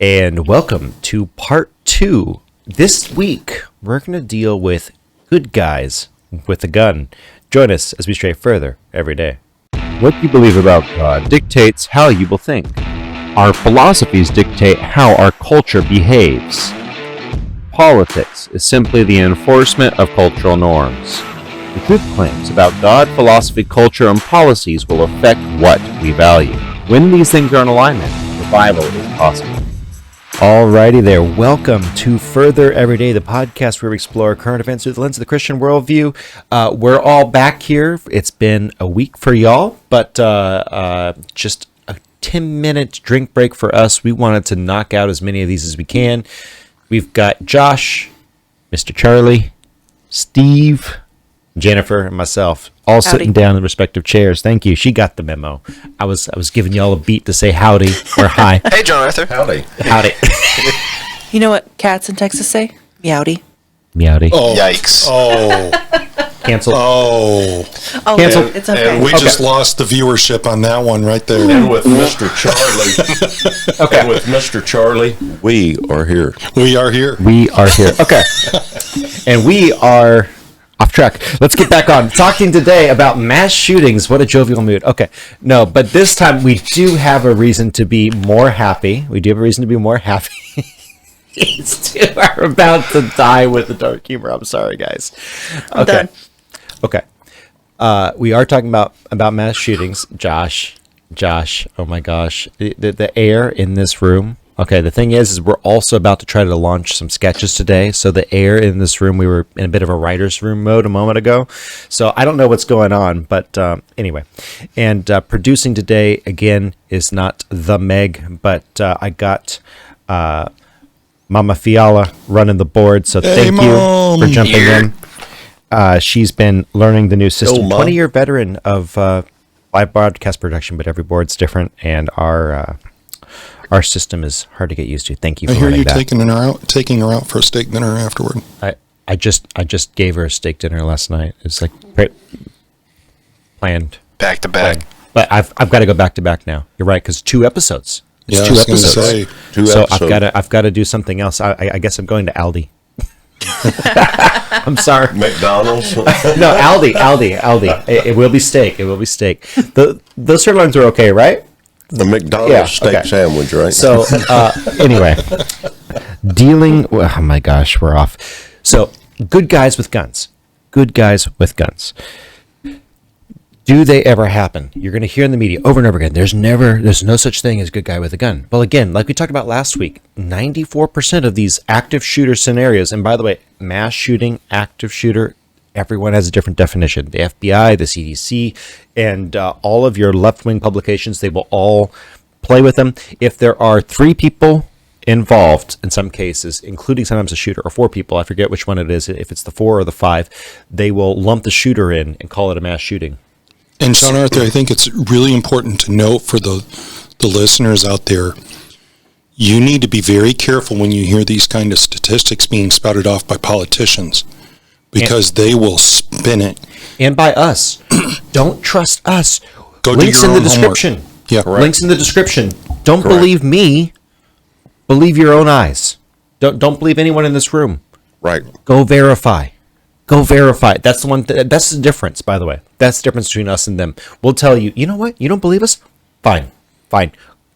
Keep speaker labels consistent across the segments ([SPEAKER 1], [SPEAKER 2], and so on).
[SPEAKER 1] And welcome to part 2. This week, we're going to deal with good guys with a gun. Join us as we stray further every day. What you believe about God dictates how you will think. Our philosophies dictate how our culture behaves. Politics is simply the enforcement of cultural norms. The truth claims about God, philosophy, culture, and policies will affect what we value. When these things are in alignment, revival is possible. Alrighty there, welcome to Further Everyday, the podcast where we explore current events through the lens of the Christian worldview. We're all back here. It's been a week for y'all, but just a 10-minute drink break for us. We wanted to knock out as many of these as we can. We've got Josh, Mr. Charlie, Steve, Jennifer, and myself all sitting down in the respective chairs. Thank you. She got the memo. I was giving y'all a beat to say howdy or hi.
[SPEAKER 2] Hey, John Arthur.
[SPEAKER 3] Howdy.
[SPEAKER 1] Howdy.
[SPEAKER 4] You know what cats in Texas say? Meowdy.
[SPEAKER 1] Meowdy.
[SPEAKER 3] Oh.
[SPEAKER 2] Yikes.
[SPEAKER 3] Oh.
[SPEAKER 1] Cancel.
[SPEAKER 3] Oh.
[SPEAKER 1] Cancel.
[SPEAKER 4] It's okay.
[SPEAKER 3] And we just lost the viewership on that one right there.
[SPEAKER 5] And with Mr. Charlie,
[SPEAKER 1] Okay.
[SPEAKER 5] and with Mr. Charlie, we are here.
[SPEAKER 3] We are here.
[SPEAKER 1] We are here. Okay. And we are off track. Let's get back on. Talking today about mass shootings. What a jovial mood. Okay. No, but this time we do have a reason to be more happy. We do have a reason to be more happy. These two are about to die with the dark humor. I'm sorry, guys.
[SPEAKER 4] I'm done.
[SPEAKER 1] Okay. We are talking about mass shootings. Josh, oh my gosh. The air in this room. Okay, the thing is we're also about to try to launch some sketches today. So the air in this room, we were in a bit of a writer's room mode a moment ago. So I don't know what's going on, but anyway. And producing today, again, is not the Meg, but I got Mama Fiala running the board. So thank you for jumping in. She's been learning the new system. 20-year veteran of live broadcast production, but every board's different, and our system is hard to get used to. Thank you for running that.
[SPEAKER 3] I hear you taking her out for a steak dinner afterward.
[SPEAKER 1] I just gave her a steak dinner last night. It's like planned.
[SPEAKER 2] Back to back.
[SPEAKER 1] But I've got to go back to back now. You're right, because 2 episodes. It's
[SPEAKER 3] Yeah,
[SPEAKER 1] 2
[SPEAKER 3] I was gonna
[SPEAKER 1] episodes.
[SPEAKER 3] say.
[SPEAKER 1] So I've got to do something else. I guess I'm going to Aldi. I'm sorry.
[SPEAKER 5] McDonald's.
[SPEAKER 1] No, Aldi. It will be steak. It will be steak. Those sirloins are okay, right?
[SPEAKER 5] The McDonald's steak sandwich, right?
[SPEAKER 1] So, anyway, oh my gosh, we're off. So, good guys with guns. Good guys with guns. Do they ever happen? You're going to hear in the media over and over again, there's no such thing as good guy with a gun. Well, again, like we talked about last week, 94% of these active shooter scenarios, and by the way, mass shooting, active shooter, everyone has a different definition. The FBI, the CDC, and all of your left-wing publications, they will all play with them. If there are 3 people involved, in some cases, including sometimes a shooter, or 4 people, I forget which one it is, if it's the 4 or the 5, they will lump the shooter in and call it a mass shooting.
[SPEAKER 3] And John Arthur, I think it's really important to note for the listeners out there, you need to be very careful when you hear these kind of statistics being spouted off by politicians, because they will spin it.
[SPEAKER 1] And by us. Don't trust us.
[SPEAKER 3] Go
[SPEAKER 1] Links
[SPEAKER 3] do your
[SPEAKER 1] in the
[SPEAKER 3] own homework.
[SPEAKER 1] description.
[SPEAKER 3] Yeah,
[SPEAKER 1] Links in the description. Don't
[SPEAKER 5] Correct.
[SPEAKER 1] believe me. Believe your own eyes. Don't believe anyone in this room.
[SPEAKER 5] Right.
[SPEAKER 1] Go verify. That's the one. That's the difference, by the way. That's the difference between us and them. We'll tell you, you know what? You don't believe us? Fine.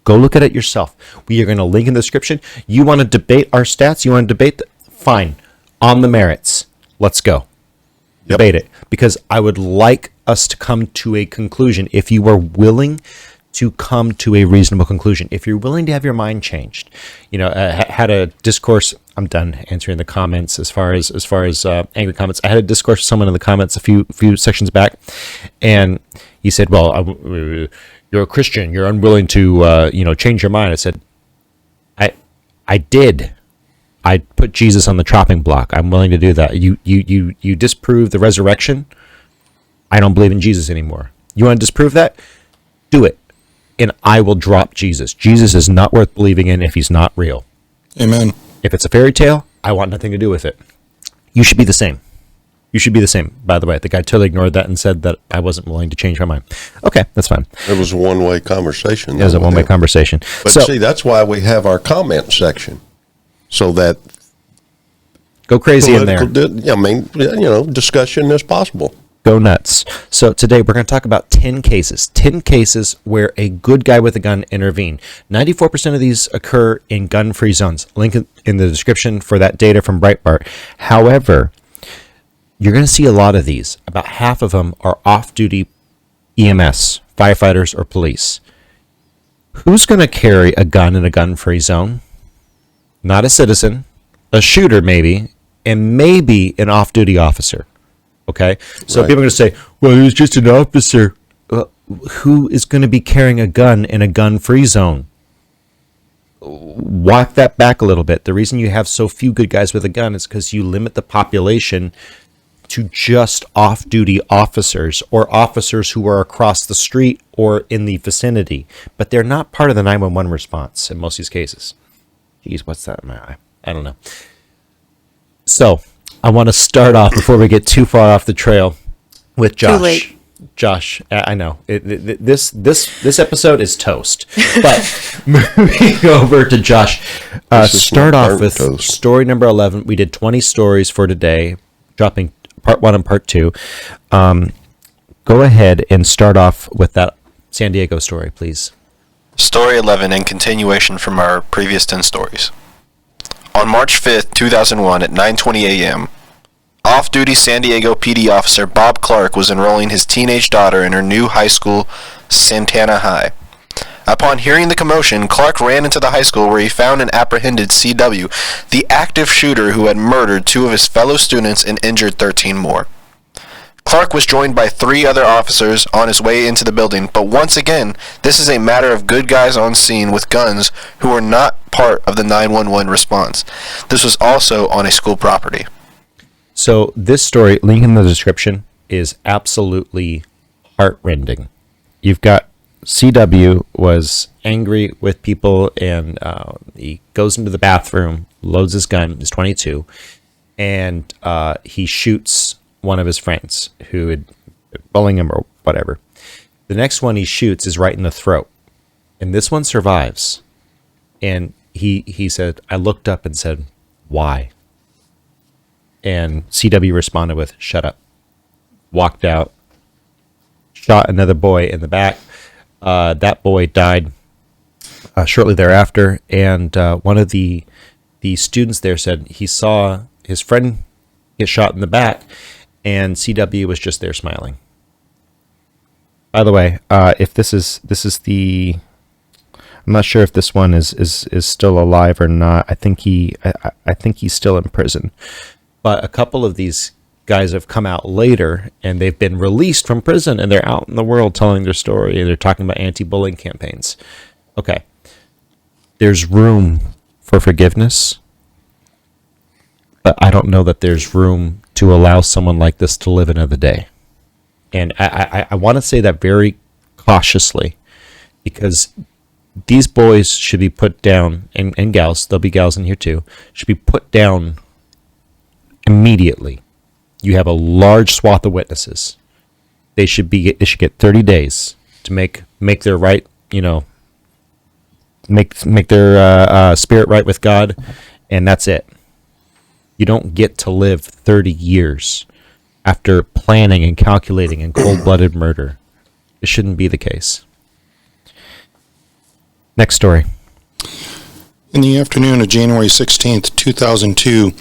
[SPEAKER 1] Go look at it yourself. We are going to link in the description. You want to debate our stats? You want to debate? Fine. On the merits. Let's go. Debate it. Because I would like us to come to a conclusion. If you are willing to come to a reasonable conclusion, if you're willing to have your mind changed, had a discourse. I'm done answering the comments as far as angry comments. I had a discourse with someone in the comments a few sections back, and he said, "Well, you're a Christian. You're unwilling to change your mind." I said, "I did. I put Jesus on the chopping block. I'm willing to do that. You disprove the resurrection. I don't believe in Jesus anymore. You want to disprove that? Do it. And I will drop Jesus. Jesus is not worth believing in if he's not real.
[SPEAKER 3] Amen.
[SPEAKER 1] If it's a fairy tale, I want nothing to do with it. You should be the same. You should be the same, by the way. The guy totally ignored that and said that I wasn't willing to change my mind. Okay, that's fine.
[SPEAKER 5] It was a one-way conversation.
[SPEAKER 1] It was a one-way conversation.
[SPEAKER 5] But see, that's why we have our comment section, so that
[SPEAKER 1] go crazy in there.
[SPEAKER 5] Discussion is possible.
[SPEAKER 1] Go nuts. So today we're going to talk about 10 cases. 10 cases where a good guy with a gun intervened. 94% of these occur in gun-free zones. Link in the description for that data from Breitbart. However, you're going to see a lot of these. About half of them are off-duty EMS, firefighters, or police. Who's going to carry a gun in a gun-free zone? Not a citizen, a shooter maybe, and maybe an off-duty officer. Okay? So people are going to say, well, he was just an officer. Who is going to be carrying a gun in a gun-free zone? Walk that back a little bit. The reason you have so few good guys with a gun is because you limit the population to just off-duty officers or officers who are across the street or in the vicinity. But they're not part of the 911 response in most of these cases. Geez, what's that in my eye? I don't know. So, I want to start off, before we get too far off the trail, with Josh.
[SPEAKER 4] Too late.
[SPEAKER 1] Josh, I know. This episode is toast. But moving over to Josh, start off with toast. Story number 11. We did 20 stories for today, dropping part 1 and part 2. Go ahead and start off with that San Diego story, please.
[SPEAKER 2] Story 11 in continuation from our previous 10 stories. On March 5th, 2001 at 9:20 a.m., off-duty San Diego PD officer Bob Clarke was enrolling his teenage daughter in her new high school, Santana High. Upon hearing the commotion, Clarke ran into the high school where he found and apprehended CW, the active shooter who had murdered 2 of his fellow students and injured 13 more. Clarke was joined by 3 other officers on his way into the building, but once again, this is a matter of good guys on scene with guns who were not part of the 911 response. This was also on a school property.
[SPEAKER 1] So this story, link in the description, is absolutely heartrending. You've got CW was angry with people, and he goes into the bathroom, loads his gun, he's 22, and he shoots one of his friends who had been bullying him or whatever. The next one he shoots is right in the throat, and this one survives. And he said, I looked up and said, why? And CW responded with, shut up. Walked out, shot another boy in the back. That boy died shortly thereafter, and one of the students there said he saw his friend get shot in the back, and CW was just there smiling. By the way, if this is the, I'm not sure if this one is still alive or not. I think he's still in prison. But a couple of these guys have come out later, and they've been released from prison, and they're out in the world telling their story, and they're talking about anti-bullying campaigns. Okay. There's room for forgiveness, but I don't know that there's room to allow someone like this to live another day. And I want to say that very cautiously, because these boys should be put down, and gals, there'll be gals in here too, should be put down immediately. You have a large swath of witnesses. They should get 30 days to make their right, make their spirit right with God, and that's it. You don't get to live 30 years after planning and calculating and cold-blooded murder. It shouldn't be the case. Next story.
[SPEAKER 3] In the afternoon of January 16th, 2002,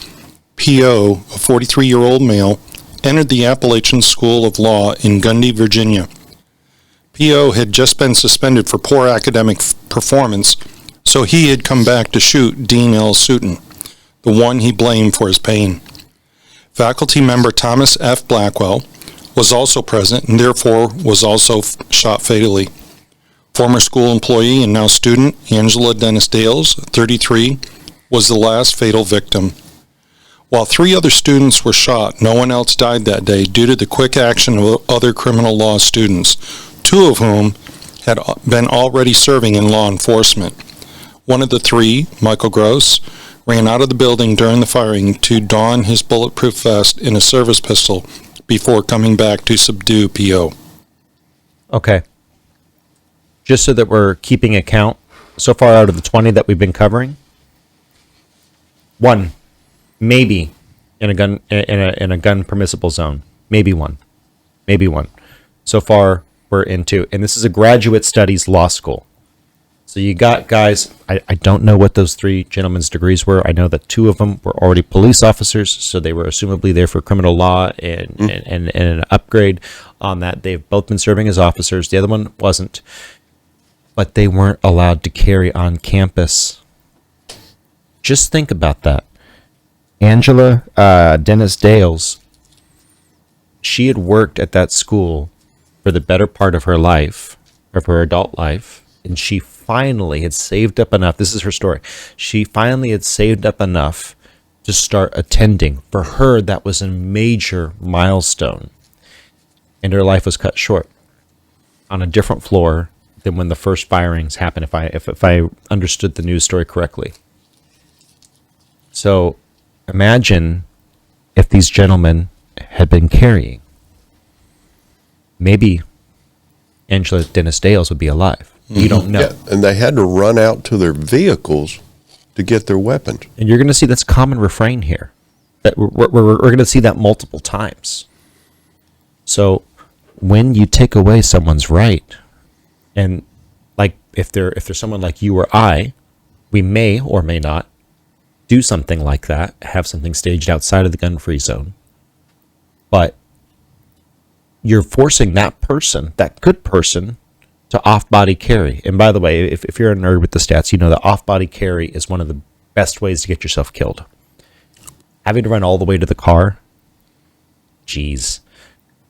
[SPEAKER 3] P.O., a 43-year-old male, entered the Appalachian School of Law in Gundy, Virginia. P.O. had just been suspended for poor academic performance, so he had come back to shoot Dean L Sutin, the one he blamed for his pain. Faculty member Thomas F. Blackwell was also present and therefore was also shot fatally. Former school employee and now student Angela Denis Dales, 33, was the last fatal victim. While 3 other students were shot, no one else died that day due to the quick action of other criminal law students, 2 of whom had been already serving in law enforcement. One of the 3, Michael Gross, ran out of the building during the firing to don his bulletproof vest and a service pistol before coming back to subdue PO.
[SPEAKER 1] Okay. Just so that we're keeping account, so far out of the 20 that we've been covering, one, maybe in a gun permissible zone, maybe one. So far we're into, and this is a graduate studies law school. So you got guys, I don't know what those three gentlemen's degrees were. I know that two of them were already police officers, so they were assumably there for criminal law and an upgrade on that. They've both been serving as officers. The other one wasn't, but they weren't allowed to carry on campus. Just think about that. Angela Denis Dales, she had worked at that school for the better part of her life, of her adult life, and she finally had saved up enough. This is her story. She finally had saved up enough to start attending. For her, that was a major milestone, and her life was cut short on a different floor than when the first firings happened, if I understood the news story correctly. So imagine if these gentlemen had been carrying. Maybe Angela Denis Dales would be alive. You don't know.
[SPEAKER 5] Yeah, and they had to run out to their vehicles to get their weapons.
[SPEAKER 1] And you're going to see that's common refrain here. That we're going to see that multiple times. So when you take away someone's right, and like if they're someone like you or I, we may or may not do something like that, have something staged outside of the gun-free zone. But you're forcing that person, that good person, to off-body carry. And by the way, if you're a nerd with the stats, you know that off-body carry is one of the best ways to get yourself killed. Having to run all the way to the car, geez.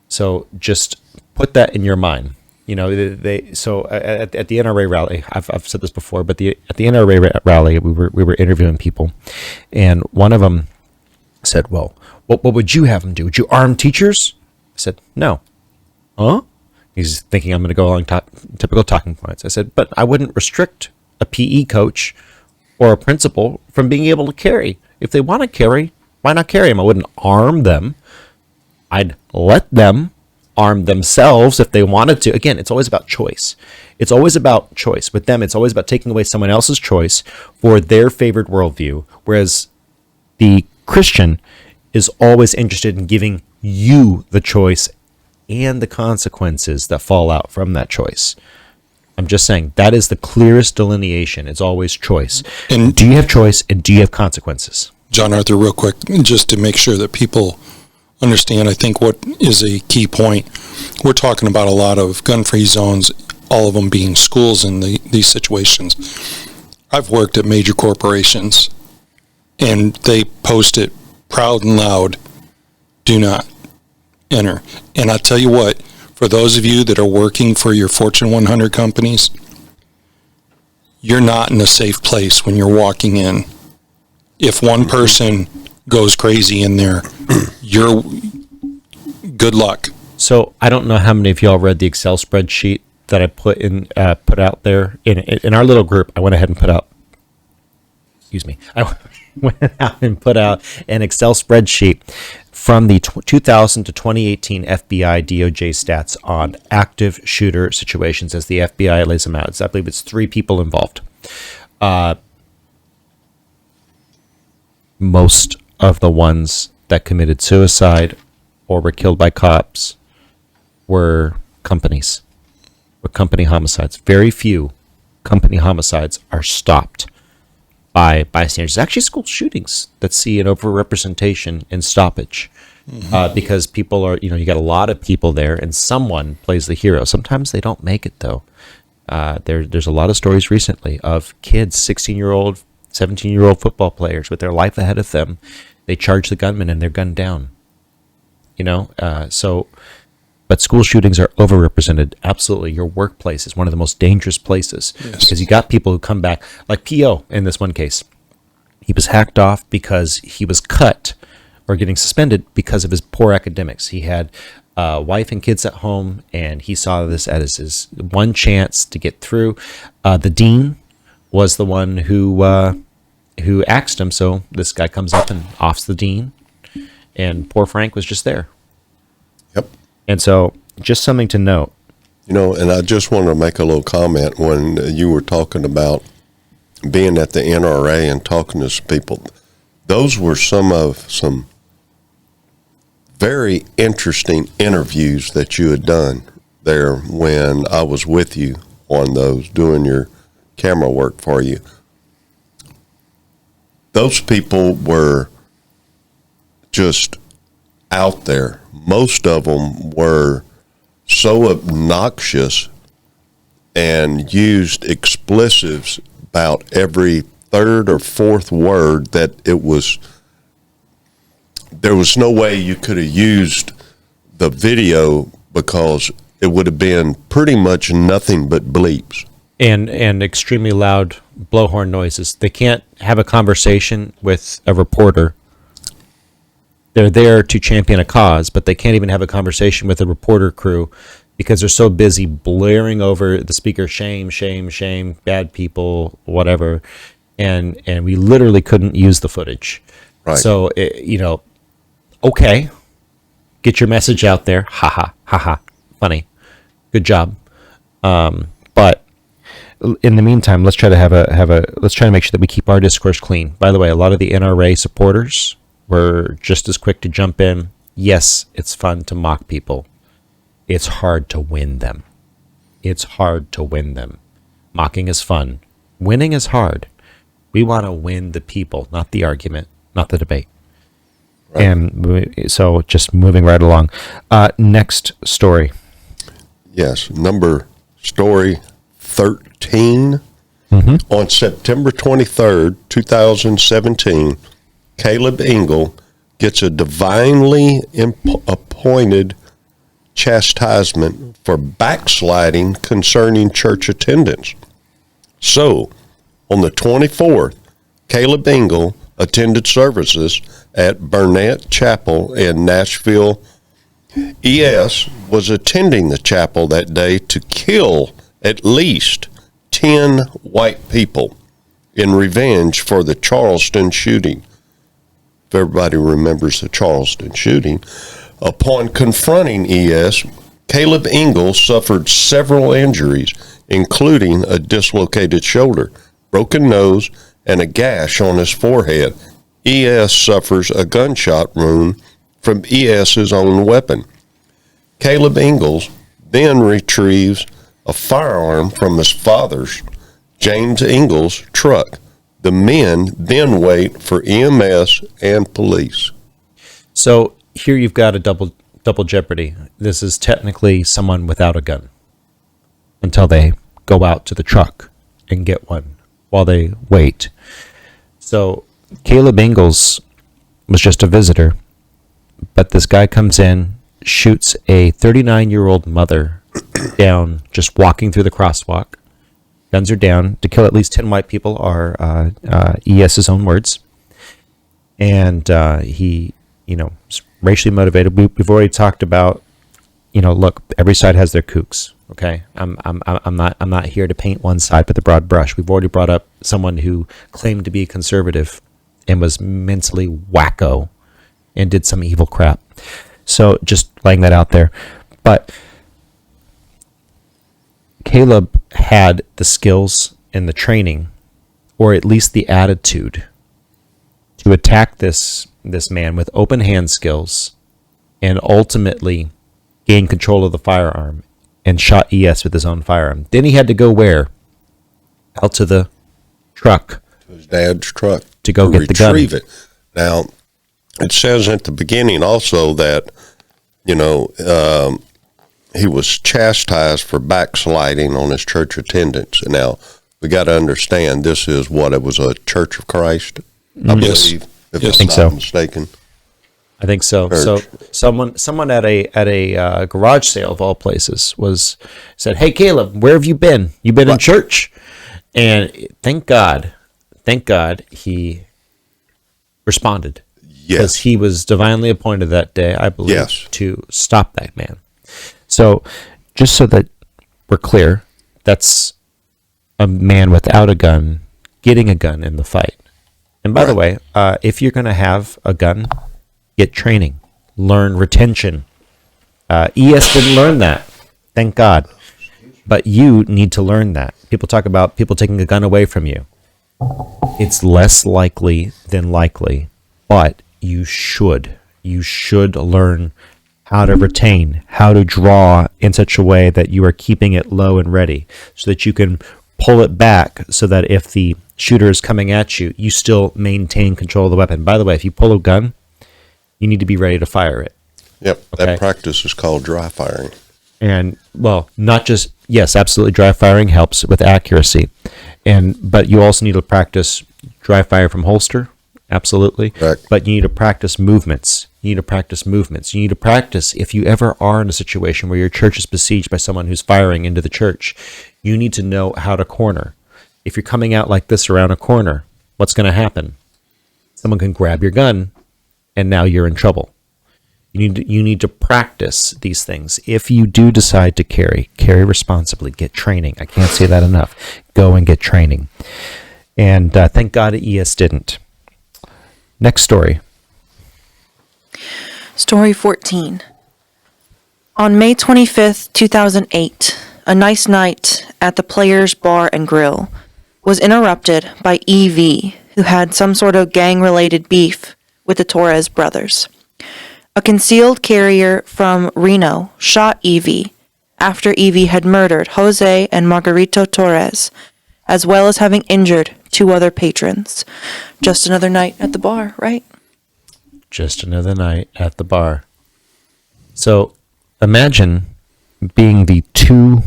[SPEAKER 1] So just put that in your mind. You know, at the NRA rally, I've said this before, but at the NRA rally, we were interviewing people, and one of them said, "Well, what would you have them do? Would you arm teachers?" I said, "No." Huh? He's thinking I'm going to go along typical talking points. I said, "But I wouldn't restrict a PE coach or a principal from being able to carry. If they want to carry, why not carry them? I wouldn't arm them. I'd let them arm themselves if they wanted to." Again, it's always about choice. It's always about choice. With them, it's always about taking away someone else's choice for their favored worldview, whereas the Christian is always interested in giving you the choice and the consequences that fall out from that choice. I'm just saying, that is the clearest delineation. It's always choice. And do you have choice, and do you have consequences?
[SPEAKER 3] John Arthur, real quick, just to make sure that people understand, I think what is a key point, we're talking about a lot of gun-free zones, all of them being schools in these situations. I've worked at major corporations, and they post it proud and loud, "Do not enter." And I'll tell you what, for those of you that are working for your Fortune 100 companies, you're not in a safe place when you're walking in. If one person goes crazy in there, you're good luck.
[SPEAKER 1] So I don't know how many of y'all read the Excel spreadsheet that I put out there in our little group. I went ahead and put out. Excuse me. I went out and put out an Excel spreadsheet from the 2000 to 2018 FBI DOJ stats on active shooter situations as the FBI lays them out. I believe it's 3 people involved. Most of the ones that committed suicide or were killed by cops were company homicides. Very few company homicides are stopped by bystanders. Actually, school shootings that see an overrepresentation in stoppage, because people are, you got a lot of people there, and someone plays the hero. Sometimes they don't make it, though. There's a lot of stories recently of kids, 16-year-old, 17-year-old football players with their life ahead of them. They charge the gunman and they're gunned down. But school shootings are overrepresented. Absolutely. Your workplace is one of the most dangerous places. Yes. Because you got people who come back, like P.O. in this one case. He was hacked off because he was cut or getting suspended because of his poor academics. He had a wife and kids at home, and he saw this as his one chance to get through. The dean was the one who who axed him. So this guy comes up and offs the dean, and poor Frank was just there.
[SPEAKER 5] Yep.
[SPEAKER 1] And so, just something to note.
[SPEAKER 5] And I just want to make a little comment when you were talking about being at the NRA and talking to some people. Those were some very interesting interviews that you had done there when I was with you on those, doing your camera work for you. Those people were just out there. Most of them were so obnoxious and used expletives about every third or fourth word that there was no way you could have used the video because it would have been pretty much nothing but bleeps.
[SPEAKER 1] And extremely loud blowhorn noises. They can't have a conversation with a reporter. They're there to champion a cause, but they can't even have a conversation with a reporter crew because they're so busy blaring over the speaker, shame, shame, shame, bad people, whatever. And we literally couldn't use the footage.
[SPEAKER 5] Right.
[SPEAKER 1] So, okay, get your message out there. Ha ha, ha ha. Funny. Good job. But in the meantime, let's try to let's try to make sure that we keep our discourse clean. By the way, a lot of the NRA supporters were just as quick to jump in. Yes, it's fun to mock people. It's hard to win them. It's hard to win them. Mocking is fun. Winning is hard. We want to win the people, not the argument, not the debate. Right. And so just moving right along. Next story.
[SPEAKER 5] Yes, story 13.
[SPEAKER 1] Mm-hmm.
[SPEAKER 5] On September 23rd, 2017, Caleb Engel gets a divinely appointed chastisement for backsliding concerning church attendance. So, on the 24th, Caleb Engel attended services at Burnett Chapel in Nashville. ES was attending the chapel that day to kill at least 10 white people in revenge for the Charleston shooting. If everybody remembers the Charleston shooting, upon confronting ES, Caleb Engel suffered several injuries, including a dislocated shoulder, broken nose, and a gash on his forehead. ES suffers a gunshot wound from ES's own weapon. Caleb Engel then retrieves a firearm from his father's, James Engel's, truck. The men then wait for EMS and police.
[SPEAKER 1] So here you've got a double jeopardy. This is technically someone without a gun until they go out to the truck and get one while they wait. So Caleb Engels was just a visitor, but this guy comes in, shoots a 39-year-old mother down just walking through the crosswalk. Guns are down. To kill at least 10 white people are ES's own words. And he, is racially motivated. We've already talked about, look, every side has their kooks. Okay, I'm not here to paint one side with a broad brush. We've already brought up someone who claimed to be conservative and was mentally wacko and did some evil crap. So just laying that out there. But Caleb had the skills and the training, or at least the attitude, to attack this man with open hand skills and ultimately gain control of the firearm and shot ES with his own firearm. Then he had to go where? Out to the truck.
[SPEAKER 5] To his dad's truck.
[SPEAKER 1] To go get the gun.
[SPEAKER 5] Retrieve it. Now, it says at the beginning also that, he was chastised for backsliding on his church attendance. And now, we got to understand this is it was a Church of Christ, I believe, if I'm not mistaken.
[SPEAKER 1] I think so.
[SPEAKER 5] Church.
[SPEAKER 1] So someone at a garage sale of all places said, "Hey Caleb, where have you been? You been in church?" And thank God he responded. Because he was divinely appointed that day, I believe, to stop that man. So, just so that we're clear, that's a man without a gun getting a gun in the fight. And by the way, if you're going to have a gun, get training, learn retention. ES didn't learn that, thank God. But you need to learn that. People talk about people taking a gun away from you. It's less likely than likely, but you should. You should learn how to retain, how to draw in such a way that you are keeping it low and ready so that you can pull it back so that if the shooter is coming at you, you still maintain control of the weapon. By the way, if you pull a gun, you need to be ready to fire it.
[SPEAKER 5] Yep,
[SPEAKER 1] Okay.
[SPEAKER 5] that practice is called dry firing.
[SPEAKER 1] And, well, not just, yes, absolutely, dry firing helps with accuracy. But you also need to practice dry fire from holster, absolutely.
[SPEAKER 5] Correct.
[SPEAKER 1] But you need to practice movements. You need to practice movements. You need to practice, if you ever are in a situation where your church is besieged by someone who's firing into the church, you need to know how to corner. If you're coming out like this around a corner, what's going to happen? Someone can grab your gun, and now you're in trouble. You need to practice these things. If you do decide to carry responsibly. Get training. I can't say that enough. Go and get training. And thank God ES didn't. Next story.
[SPEAKER 4] Story 14. On May 25th, 2008, a nice night at the Players Bar and Grill was interrupted by EV, who had some sort of gang-related beef with the Torres brothers. A concealed carrier from Reno shot EV after EV had murdered Jose and Margarito Torres, as well as having injured 2 other patrons. Just another night at the bar, right?
[SPEAKER 1] Just another night at the bar. So imagine being the 2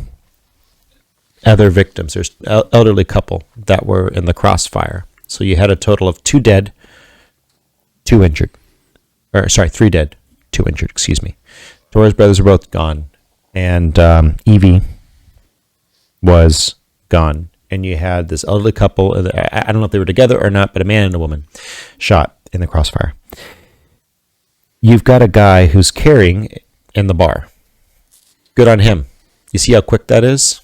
[SPEAKER 1] other victims. There's an elderly couple that were in the crossfire. So you had a total of 2 dead, 2 injured. 3 dead, 2 injured, excuse me. Torres brothers were both gone. And Evie was gone. And you had this elderly couple, I don't know if they were together or not, but a man and a woman shot in the crossfire. You've got a guy who's carrying in the bar. Good on him. You see how quick that is?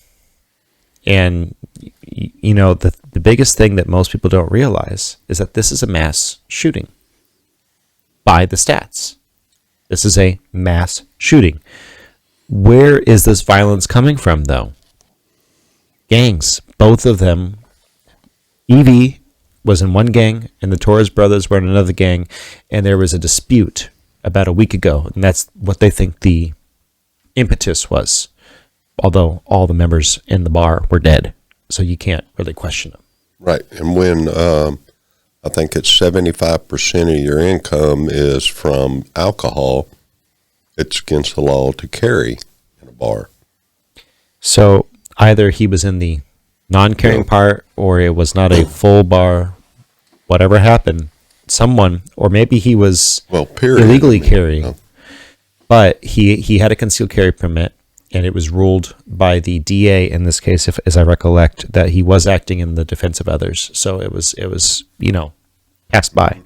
[SPEAKER 1] And, you know, the biggest thing that most people don't realize is that this is a mass shooting. By the stats. This is a mass shooting. Where is this violence coming from, though? Gangs. Both of them. Evie was in one gang, and the Torres brothers were in another gang, and there was a dispute about a week ago, and that's what they think the impetus was. Although all the members in the bar were dead, so you can't really question them.
[SPEAKER 5] Right, and when I think it's 75% of your income is from alcohol, it's against the law to carry in a bar.
[SPEAKER 1] So either he was in the non-carrying part, or it was not a full bar. Whatever happened, someone, or maybe he was illegally carrying, but he had a concealed carry permit, and it was ruled by the DA in this case, as I recollect, that he was acting in the defense of others. So it was passed by.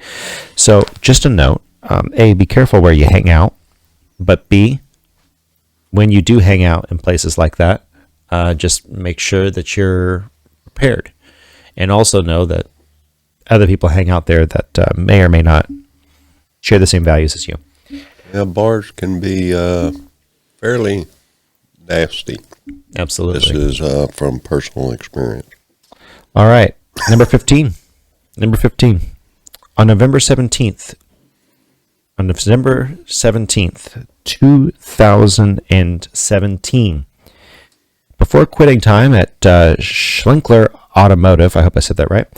[SPEAKER 1] So just a note: A, be careful where you hang out, but B, when you do hang out in places like that, just make sure that you're prepared, and also know that other people hang out there that may or may not share the same values as you.
[SPEAKER 5] Yeah, bars can be fairly nasty.
[SPEAKER 1] Absolutely.
[SPEAKER 5] This is from personal experience.
[SPEAKER 1] All right. Number 15. On November 17th, 2017, before quitting time at Schlinkler Automotive, I hope I said that right,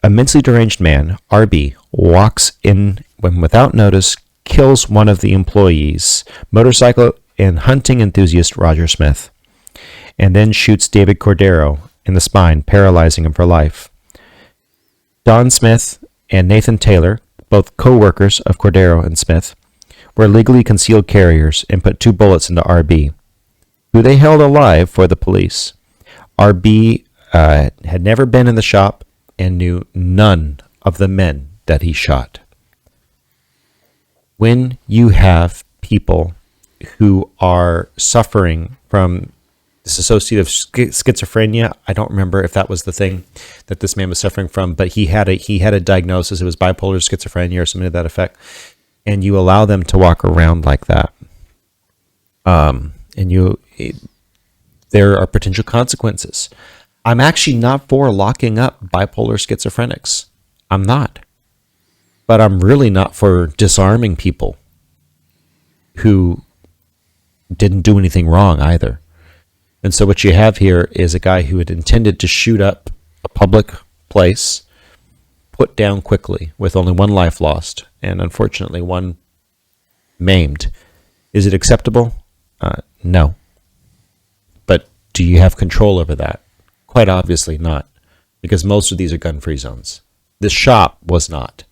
[SPEAKER 1] a mentally deranged man, RB, walks in when without notice, kills one of the employees, motorcycle and hunting enthusiast Roger Smith, and then shoots David Cordero in the spine, paralyzing him for life. Don Smith and Nathan Taylor, both co-workers of Cordero and Smith, were legally concealed carriers and put 2 bullets into RB, who they held alive for the police. RB had never been in the shop and knew none of the men that he shot. When you have people who are suffering from dissociative schizophrenia. I don't remember if that was the thing that this man was suffering from, but he had a diagnosis. It was bipolar schizophrenia or something to that effect. And you allow them to walk around like that. There are potential consequences. I'm actually not for locking up bipolar schizophrenics. I'm not. But I'm really not for disarming people who didn't do anything wrong either. And so what you have here is a guy who had intended to shoot up a public place, put down quickly with only one life lost, and unfortunately one maimed. Is it acceptable? No. But do you have control over that? Quite obviously not, because most of these are gun-free zones. This shop was not.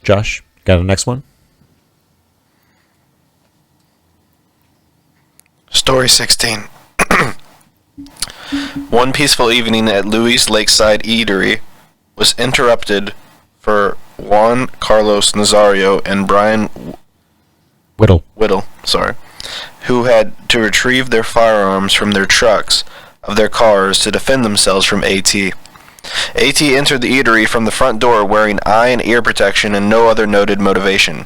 [SPEAKER 1] Josh, got the next one?
[SPEAKER 2] Story 16. One peaceful evening at Louis' Lakeside Eatery was interrupted for Juan Carlos Nazario and Brian Whittle, who had to retrieve their firearms from their trucks of their cars to defend themselves from AT. AT entered the eatery from the front door wearing eye and ear protection and no other noted motivation.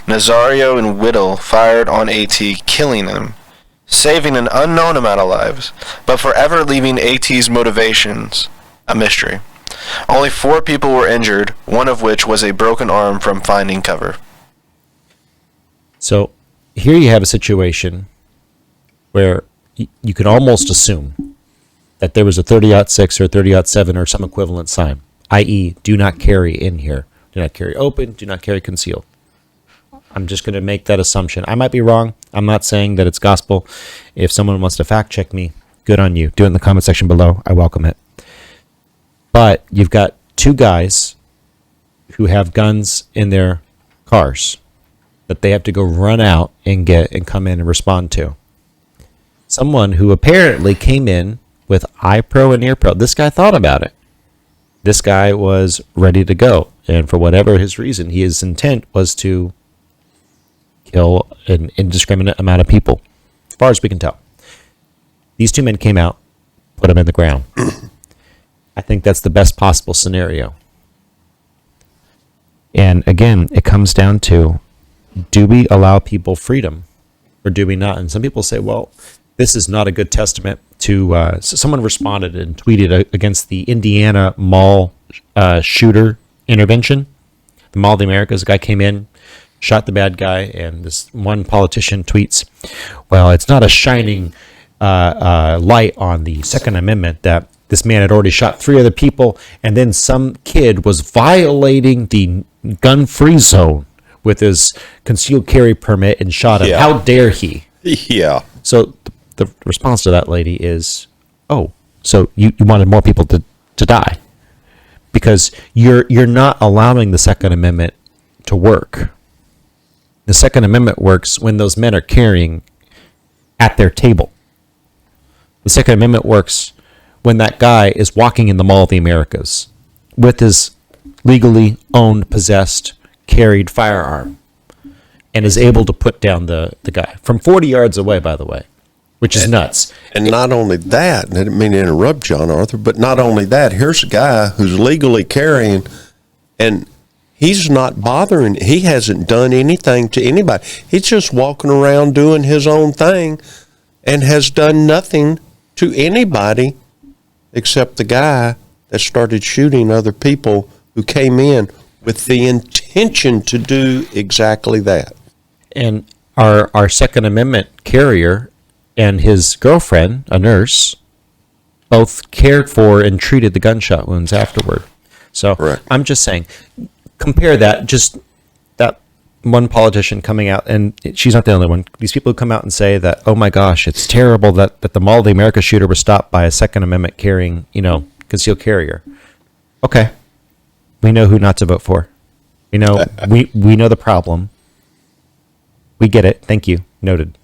[SPEAKER 2] Nazario and Whittle fired on AT, killing him, saving an unknown amount of lives, but forever leaving AT's motivations a mystery. Only 4 people were injured, one of which was a broken arm from finding cover.
[SPEAKER 1] So here you have a situation where you can almost assume that there was a 30-06 or 30-07 or some equivalent sign, i.e. do not carry in here. Do not carry open, do not carry concealed. I'm just going to make that assumption. I might be wrong. I'm not saying that it's gospel. If someone wants to fact check me, good on you. Do it in the comment section below. I welcome it. But you've got 2 guys who have guns in their cars that they have to go run out and get and come in and respond to. Someone who apparently came in with eye pro and ear pro. This guy thought about it. This guy was ready to go. And for whatever his reason, his intent was to kill an indiscriminate amount of people, as far as we can tell. These 2 men came out, put him in the ground. I think that's the best possible scenario. And again, it comes down to, do we allow people freedom or do we not? And some people say, well, this is not a good testament to... someone responded and tweeted against the Indiana mall shooter intervention. The Mall of the Americas, a guy came in, shot the bad guy, and this one politician tweets, well, it's not a shining light on the Second Amendment that this man had already shot 3 other people, and then some kid was violating the gun-free zone with his concealed carry permit and shot him. Yeah. How dare he?
[SPEAKER 5] Yeah.
[SPEAKER 1] So the response to that lady is, oh, so you wanted more people to die because you're not allowing the Second Amendment to work. The Second Amendment works when those men are carrying at their table. The Second Amendment works when that guy is walking in the Mall of the Americas with his legally owned, possessed, carried firearm and is able to put down the guy from 40 yards away, by the way, which is nuts.
[SPEAKER 5] And not only that, and I didn't mean to interrupt John Arthur, but not only that, here's a guy who's legally carrying, and he's not bothering. He hasn't done anything to anybody. He's just walking around doing his own thing and has done nothing to anybody except the guy that started shooting other people who came in with the intention to do exactly that.
[SPEAKER 1] And our Second Amendment carrier and his girlfriend, a nurse, both cared for and treated the gunshot wounds afterward. So correct. I'm just saying, compare that, just that one politician coming out, and she's not the only one. These people who come out and say that, oh my gosh, it's terrible that the Mall of the America shooter was stopped by a Second Amendment carrying, concealed carrier. Okay. We know who not to vote for. We know the problem. We get it. Thank you. Noted.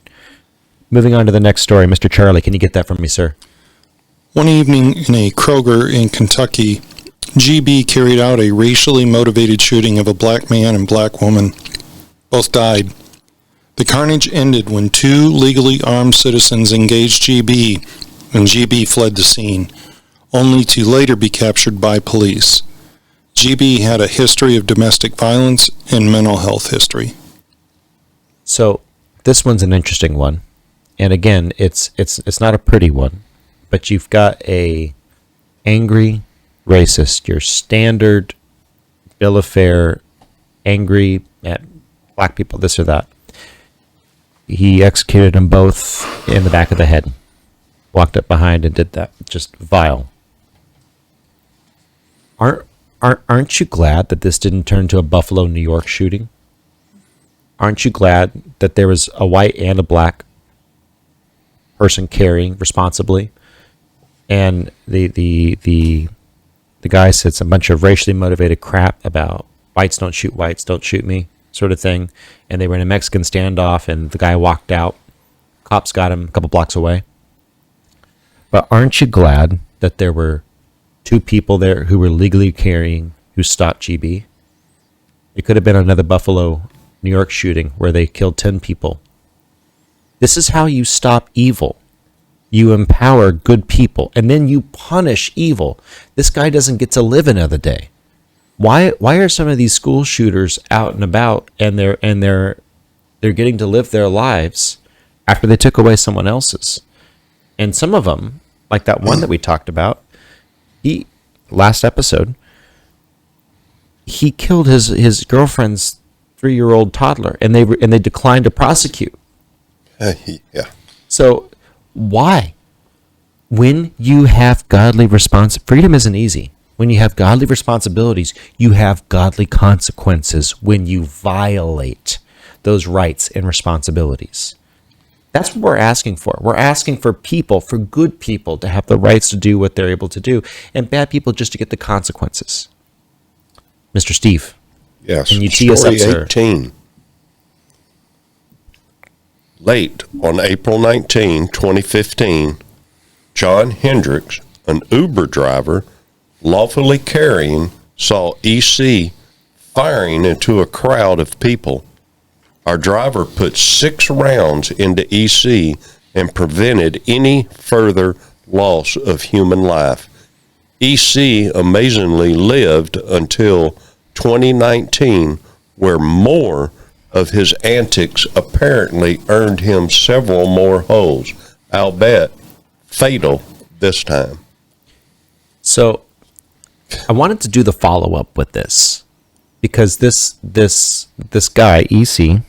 [SPEAKER 1] Moving on to the next story. Mr. Charlie, can you get that from me, sir?
[SPEAKER 3] One evening in a Kroger in Kentucky, GB carried out a racially motivated shooting of a black man and black woman. Both died. The carnage ended when two legally armed citizens engaged GB, and GB fled the scene, only to later be captured by police. GB had a history of domestic violence and mental health history.
[SPEAKER 1] So this one's an interesting one. And again, it's not a pretty one, but you've got a angry racist, your standard bill of fare, angry at black people, this or that. He executed them both in the back of the head, walked up behind and did that. Just vile. Aren't you glad that this didn't turn to a Buffalo, New York shooting? Aren't you glad that there was a white and a black person carrying responsibly, and the guy said some bunch of racially motivated crap about whites don't shoot me sort of thing, and they were in a Mexican standoff and the guy walked out, cops got him a couple blocks away. But aren't you glad that there were two people there who were legally carrying, who stopped GB? It could have been another Buffalo, New York shooting where they killed 10 people. This is how you stop evil. You empower good people, and then you punish evil. This guy doesn't get to live another day. Why are some of these school shooters out and about, and they're getting to live their lives after they took away someone else's? And some of them, like that one that we talked about, last episode, he killed his girlfriend's 3-year-old toddler, and they declined to prosecute.
[SPEAKER 5] Yeah.
[SPEAKER 1] So why? When you have godly freedom isn't easy. When you have godly responsibilities, you have godly consequences when you violate those rights and responsibilities. That's what we're asking for. We're asking for people, for good people, to have the rights to do what they're able to do, and bad people just to get the consequences. Mr. Steve.
[SPEAKER 5] Yes.
[SPEAKER 1] Can you tee us up, sir?
[SPEAKER 5] 18. Late on April 19, 2015, John Hendricks, an Uber driver, lawfully carrying, saw EC firing into a crowd of people. Our driver put 6 rounds into EC and prevented any further loss of human life. EC amazingly lived until 2019, where more of his antics apparently earned him several more holes, albeit fatal this time.
[SPEAKER 1] So I wanted to do the follow-up with this, because this guy, EC,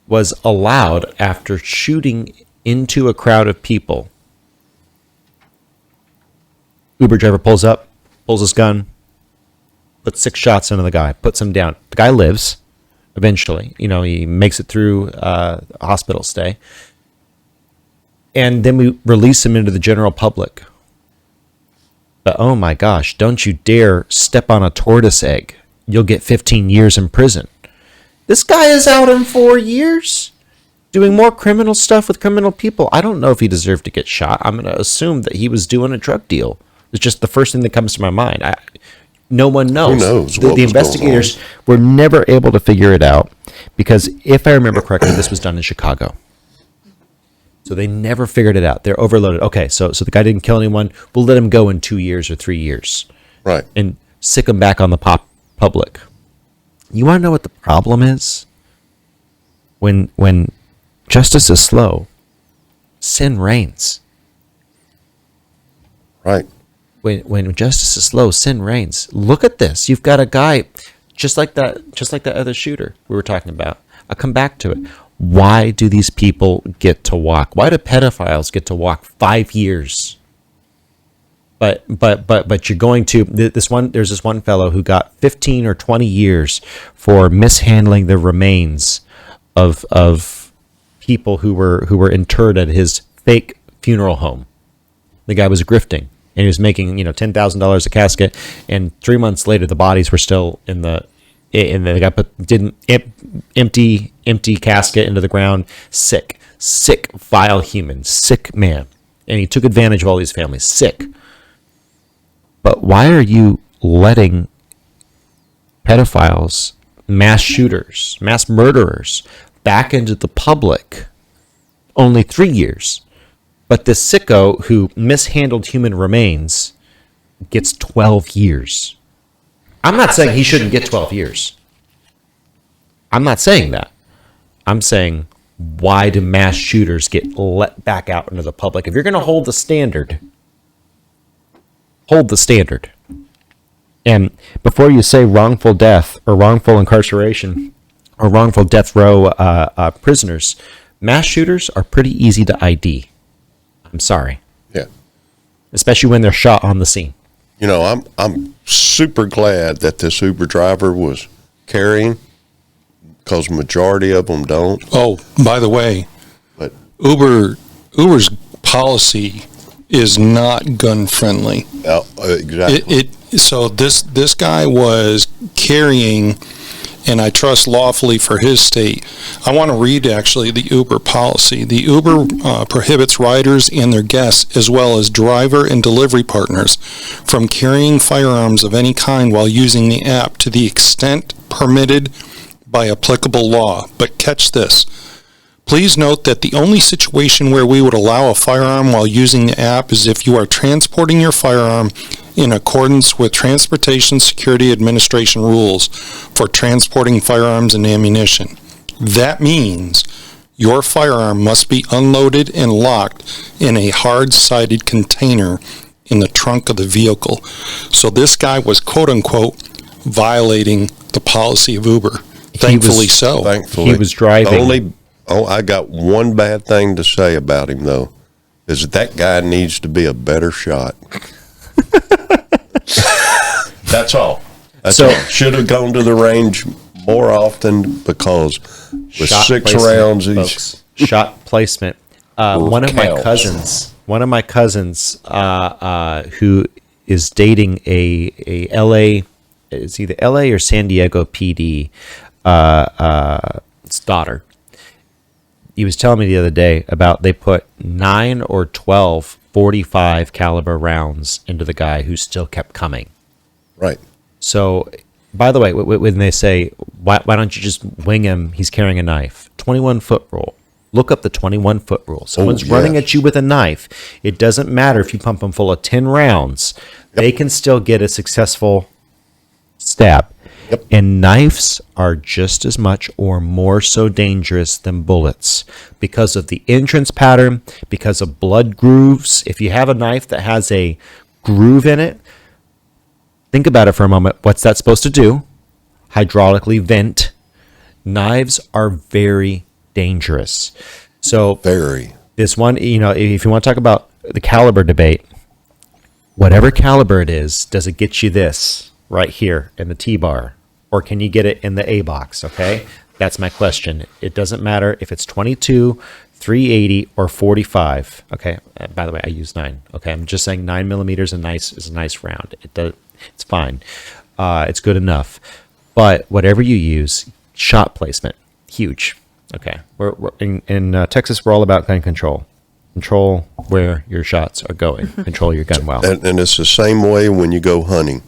[SPEAKER 1] was allowed, after shooting into a crowd of people. Uber driver pulls up, pulls his gun, puts 6 shots into the guy, puts him down. The guy lives. Eventually, he makes it through a hospital stay. And then we release him into the general public. But oh my gosh, don't you dare step on a tortoise egg. You'll get 15 years in prison. This guy is out in 4 years doing more criminal stuff with criminal people. I don't know if he deserved to get shot. I'm going to assume that he was doing a drug deal. It's just the first thing that comes to my mind. No one knows.
[SPEAKER 5] Who knows?
[SPEAKER 1] The investigators were never able to figure it out, because if I remember correctly, this was done in Chicago. So they never figured it out. They're overloaded. Okay, so the guy didn't kill anyone. We'll let him go in 2 years or 3 years.
[SPEAKER 5] Right.
[SPEAKER 1] And sick him back on the public. You want to know what the problem is? When justice is slow, sin reigns.
[SPEAKER 5] Right.
[SPEAKER 1] When justice is slow, sin reigns. Look at this. You've got a guy just like that other shooter we were talking about. I'll come back to it. Why do these people get to walk? Why do pedophiles get to walk 5 years? But you're going to there's this one fellow who got 15 or 20 years for mishandling the remains of people who were interred at his fake funeral home. The guy was grifting. And he was making, $10,000 a casket, and 3 months later, the bodies were still in the guy didn't empty casket into the ground. Sick, vile human, sick man, and he took advantage of all these families. Sick. But why are you letting pedophiles, mass shooters, mass murderers back into the public, only 3 years. But this sicko who mishandled human remains gets 12 years. I'm not saying he shouldn't get 12 years. I'm not saying that. I'm saying, why do mass shooters get let back out into the public? If you're going to hold the standard, hold the standard. And before you say wrongful death or wrongful incarceration or wrongful death row prisoners, mass shooters are pretty easy to ID. I'm sorry.
[SPEAKER 5] Yeah.
[SPEAKER 1] Especially when they're shot on the scene.
[SPEAKER 5] You know, I'm super glad that this Uber driver was carrying, because majority of them don't.
[SPEAKER 3] Oh, by the way,
[SPEAKER 5] But
[SPEAKER 3] Uber's policy is not gun friendly.
[SPEAKER 5] exactly.
[SPEAKER 3] So this guy was carrying, and I trust lawfully for his state. I want to read actually the Uber policy. The Uber prohibits riders and their guests, as well as driver and delivery partners, from carrying firearms of any kind while using the app to the extent permitted by applicable law. But catch this. Please note that the only situation where we would allow a firearm while using the app is if you are transporting your firearm in accordance with Transportation Security Administration rules for transporting firearms and ammunition. That means your firearm must be unloaded and locked in a hard-sided container in the trunk of the vehicle. So this guy was, quote-unquote, violating the policy of Uber. Thankfully so.
[SPEAKER 5] Thankfully.
[SPEAKER 1] He was driving.
[SPEAKER 5] I got one bad thing to say about him, though, is that guy needs to be a better shot. That's all.
[SPEAKER 1] So-
[SPEAKER 5] Should have gone to the range more often, because with
[SPEAKER 1] Shot
[SPEAKER 5] 6
[SPEAKER 1] placement,
[SPEAKER 5] rounds,
[SPEAKER 1] folks. Shot placement. One of my cousins, who is dating a LA, it's either LA or San Diego PD, daughter. He was telling me the other day about they put 9 or 12 .45 caliber rounds into the guy who still kept coming.
[SPEAKER 5] right.
[SPEAKER 1] So, by the way, when they say, why don't you just wing him? He's carrying a knife. 21-foot rule. Look up the 21-foot rule. Someone's running at you with a knife. It doesn't matter if you pump them full of 10 rounds. They can still get a successful stab.
[SPEAKER 5] Yep.
[SPEAKER 1] And knives are just as much or more so dangerous than bullets because of the entrance pattern, because of blood grooves. If you have a knife that has a groove in it, think about it for a moment. What's that supposed to do? Hydraulically vent. Knives are very dangerous. So
[SPEAKER 5] Very.
[SPEAKER 1] this one, if you want to talk about the caliber debate, whatever caliber it is, does it get you this right here in the T-bar? Or can you get it in the A box? Okay. That's my question. It doesn't matter if it's 22, 380, or 45. Okay. By the way, I use 9. Okay. I'm just saying 9 millimeters is a nice round. It's fine. It's good enough. But whatever you use, shot placement, huge. Okay. We're in Texas, we're all about gun control. Control where your shots are going. Control your gun well.
[SPEAKER 5] And it's the same way when you go hunting.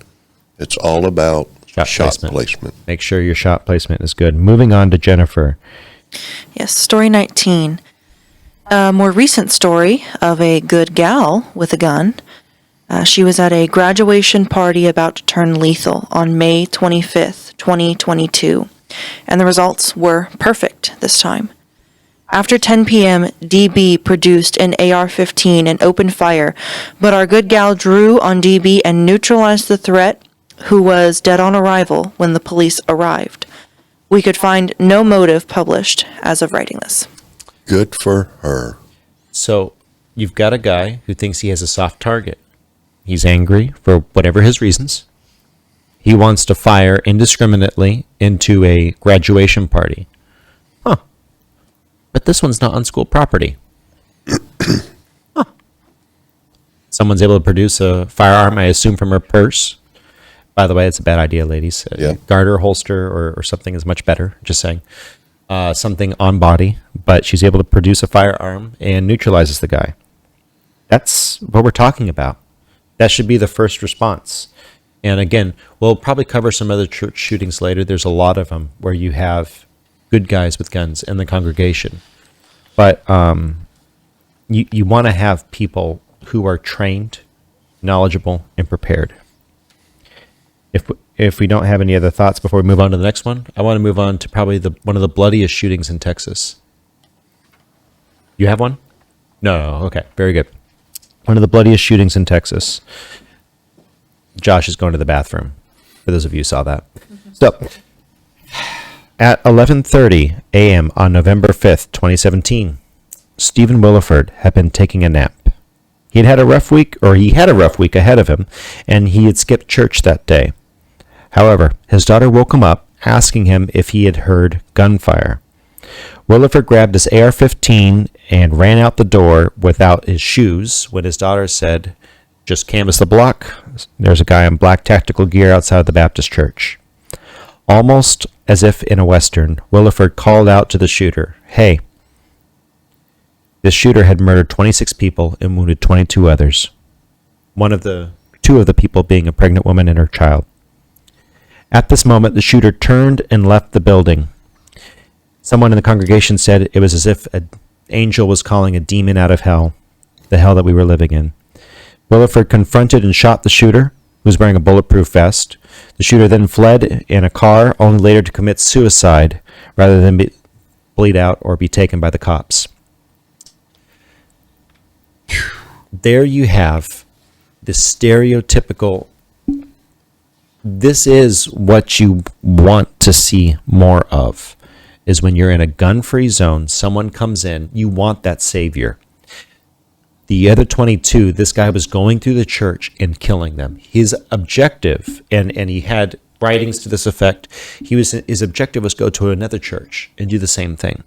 [SPEAKER 5] It's all about shot placement.
[SPEAKER 1] Make sure your shot placement is good. Moving on to Jennifer.
[SPEAKER 4] Yes, story 19. A more recent story of a good gal with a gun. She was at a graduation party about to turn lethal on May 25th, 2022, and the results were perfect this time. After 10 p.m., DB produced an AR-15 and opened fire, but our good gal drew on DB and neutralized the threat, who was dead on arrival when the police arrived. We could find no motive published as of writing this.
[SPEAKER 5] Good for her.
[SPEAKER 1] So you've got a guy who thinks he has a soft target. He's angry for whatever his reasons. He wants to fire indiscriminately into a graduation party. Huh. But this one's not on school property. Huh. Someone's able to produce a firearm, I assume, from her purse. By the way, it's a bad idea, ladies.
[SPEAKER 5] Yeah.
[SPEAKER 1] Garter, holster, or something is much better. Just saying. Something on body, but she's able to produce a firearm and neutralizes the guy. That's what we're talking about. That should be the first response. And again, we'll probably cover some other church shootings later. There's a lot of them where you have good guys with guns in the congregation. But you want to have people who are trained, knowledgeable, and prepared. If we don't have any other thoughts before we move on to the next one, I want to move on to probably one of the bloodiest shootings in Texas. You have one? No. Okay, very good. One of the bloodiest shootings in Texas. Josh is going to the bathroom, for those of you who saw that. So, at 11:30 a.m. on November 5th, 2017, Stephen Williford had been taking a nap. He had a rough week ahead of him, and he had skipped church that day. However, his daughter woke him up, asking him if he had heard gunfire. Williford grabbed his AR-15 and ran out the door without his shoes when his daughter said, "Just canvass the block. There's a guy in black tactical gear outside the Baptist church." Almost as if in a Western, Williford called out to the shooter, "Hey." This shooter had murdered 26 people and wounded 22 others. Two of the people being a pregnant woman and her child. At this moment, the shooter turned and left the building. Someone in the congregation said it was as if an angel was calling a demon out of hell, the hell that we were living in. Williford confronted and shot the shooter, who was wearing a bulletproof vest. The shooter then fled in a car, only later to commit suicide rather than bleed out or be taken by the cops. There you have the stereotypical. This is what you want to see more of, is when you're in a gun-free zone, someone comes in, you want that savior. The other 22, this guy was going through the church and killing them. His objective, and he had writings to this effect, his objective was go to another church and do the same thing.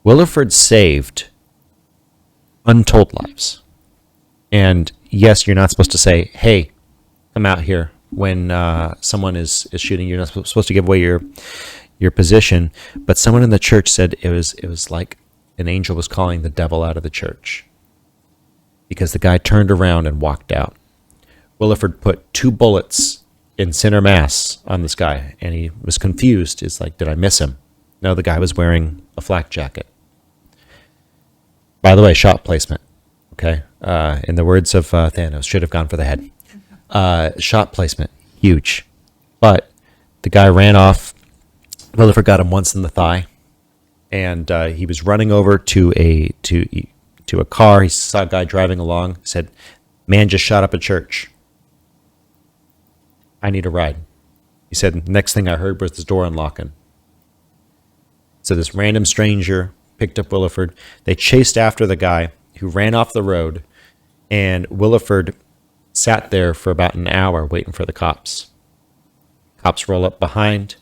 [SPEAKER 1] Williford saved untold lives. And yes, you're not supposed to say, "Hey, come out here," when someone is shooting. You're not supposed to give away your position. But someone in the church said it was like an angel was calling the devil out of the church, because the guy turned around and walked out. Williford put 2 bullets in center mass on this guy, and he was confused. It's like, did I miss him? No, the guy was wearing a flak jacket. By the way, shot placement. Okay, in the words of Thanos, should have gone for the head. Shot placement, huge. But the guy ran off. Williford got him once in the thigh, and he was running over to a car. He saw a guy driving along. Said, "Man just shot up a church. I need a ride." He said, "Next thing I heard was the door unlocking." So this random stranger picked up Williford. They chased after the guy, who ran off the road, and Williford sat there for about an hour waiting for the cops. Cops roll up behind.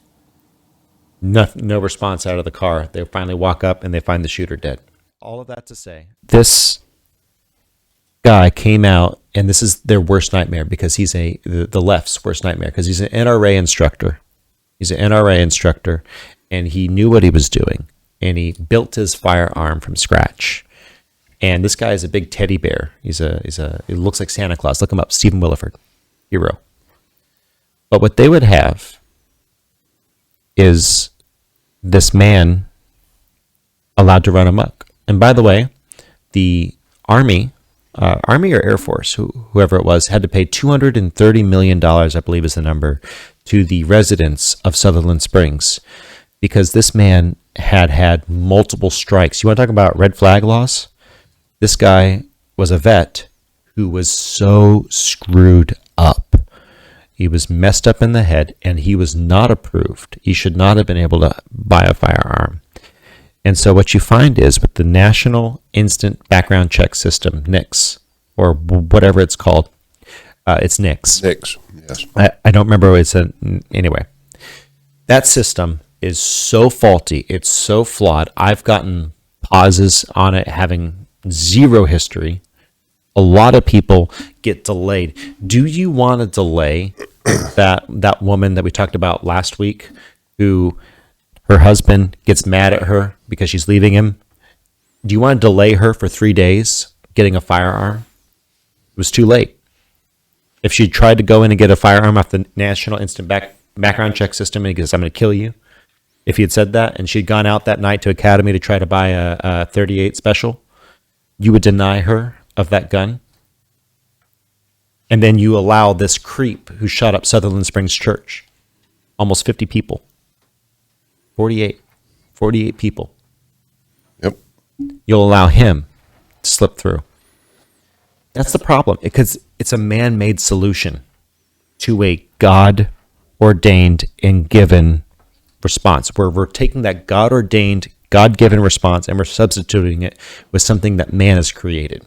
[SPEAKER 1] No response out of the car. They finally walk up and they find the shooter dead. All of that to say, this guy came out, and this is their worst nightmare, because he's the left's worst nightmare, because he's an NRA instructor. He's an NRA instructor, and he knew what he was doing, and he built his firearm from scratch. And this guy is a big teddy bear. He looks like Santa Claus. Look him up, Stephen Williford, hero. But what they would have is this man allowed to run amok. And by the way, the Army or Air Force, whoever it was, had to pay $230 million, I believe is the number, to the residents of Sutherland Springs, because this man had multiple strikes. You want to talk about red flag laws? This guy was a vet who was so screwed up. He was messed up in the head, and he was not approved. He should not have been able to buy a firearm. And so what you find is, with the National Instant Background Check System, NICS, or whatever it's called, it's NICS.
[SPEAKER 5] NICS, yes.
[SPEAKER 1] I don't remember what it's anyway. That system is so faulty. It's so flawed. I've gotten pauses on it having zero history. A lot of people get delayed. Do you want to delay that woman that we talked about last week, who her husband gets mad at her because she's leaving him? Do you want to delay her for 3 days getting a firearm? It was too late. If she tried to go in and get a firearm off the National Instant Background Check System and he goes, "I'm going to kill you," if he had said that and she'd gone out that night to Academy to try to buy a 38 special, you would deny her of that gun? And then you allow this creep who shot up Sutherland Springs Church, almost 50 people, 48 people.
[SPEAKER 5] Yep.
[SPEAKER 1] You'll allow him to slip through. That's the problem, because it's a man-made solution to a God-ordained and given response, where we're taking that God-ordained, God-given response and we're substituting it with something that man has created.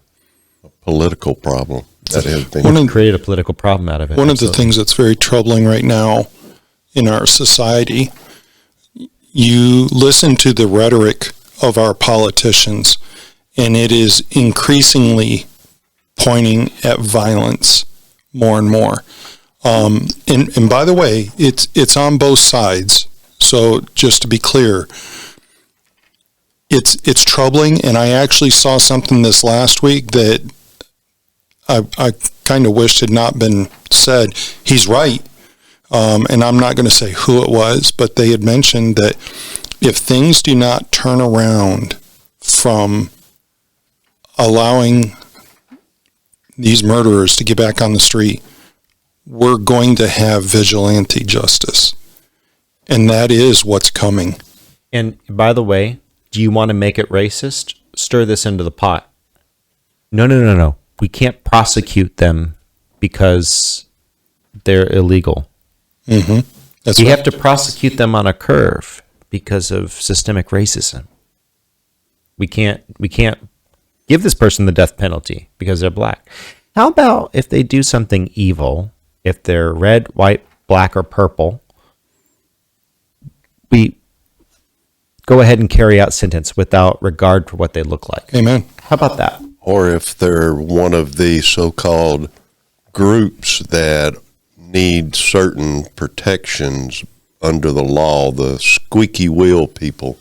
[SPEAKER 5] A political problem. That has been
[SPEAKER 1] Create a political problem out of it.
[SPEAKER 3] One of the things that's very troubling right now in our society, you listen to the rhetoric of our politicians, and it is increasingly pointing at violence more and more. And by the way, it's on both sides. So just to be clear, it's troubling, and I actually saw something this last week that I kind of wished had not been said. He's right, and I'm not going to say who it was, but they had mentioned that if things do not turn around from allowing these murderers to get back on the street, we're going to have vigilante justice. And that is what's coming.
[SPEAKER 1] And by the way, do you want to make it racist? Stir this into the pot. No. We can't prosecute them because they're illegal.
[SPEAKER 3] Mm-hmm.
[SPEAKER 1] We have to prosecute them on a curve because of systemic racism. We can't give this person the death penalty because they're black. How about if they do something evil, if they're red, white, black, or purple, we go ahead and carry out sentence without regard for what they look like.
[SPEAKER 3] Amen.
[SPEAKER 1] How about that?
[SPEAKER 5] or if they're one of the so-called groups that need certain protections under the law, the squeaky wheel people.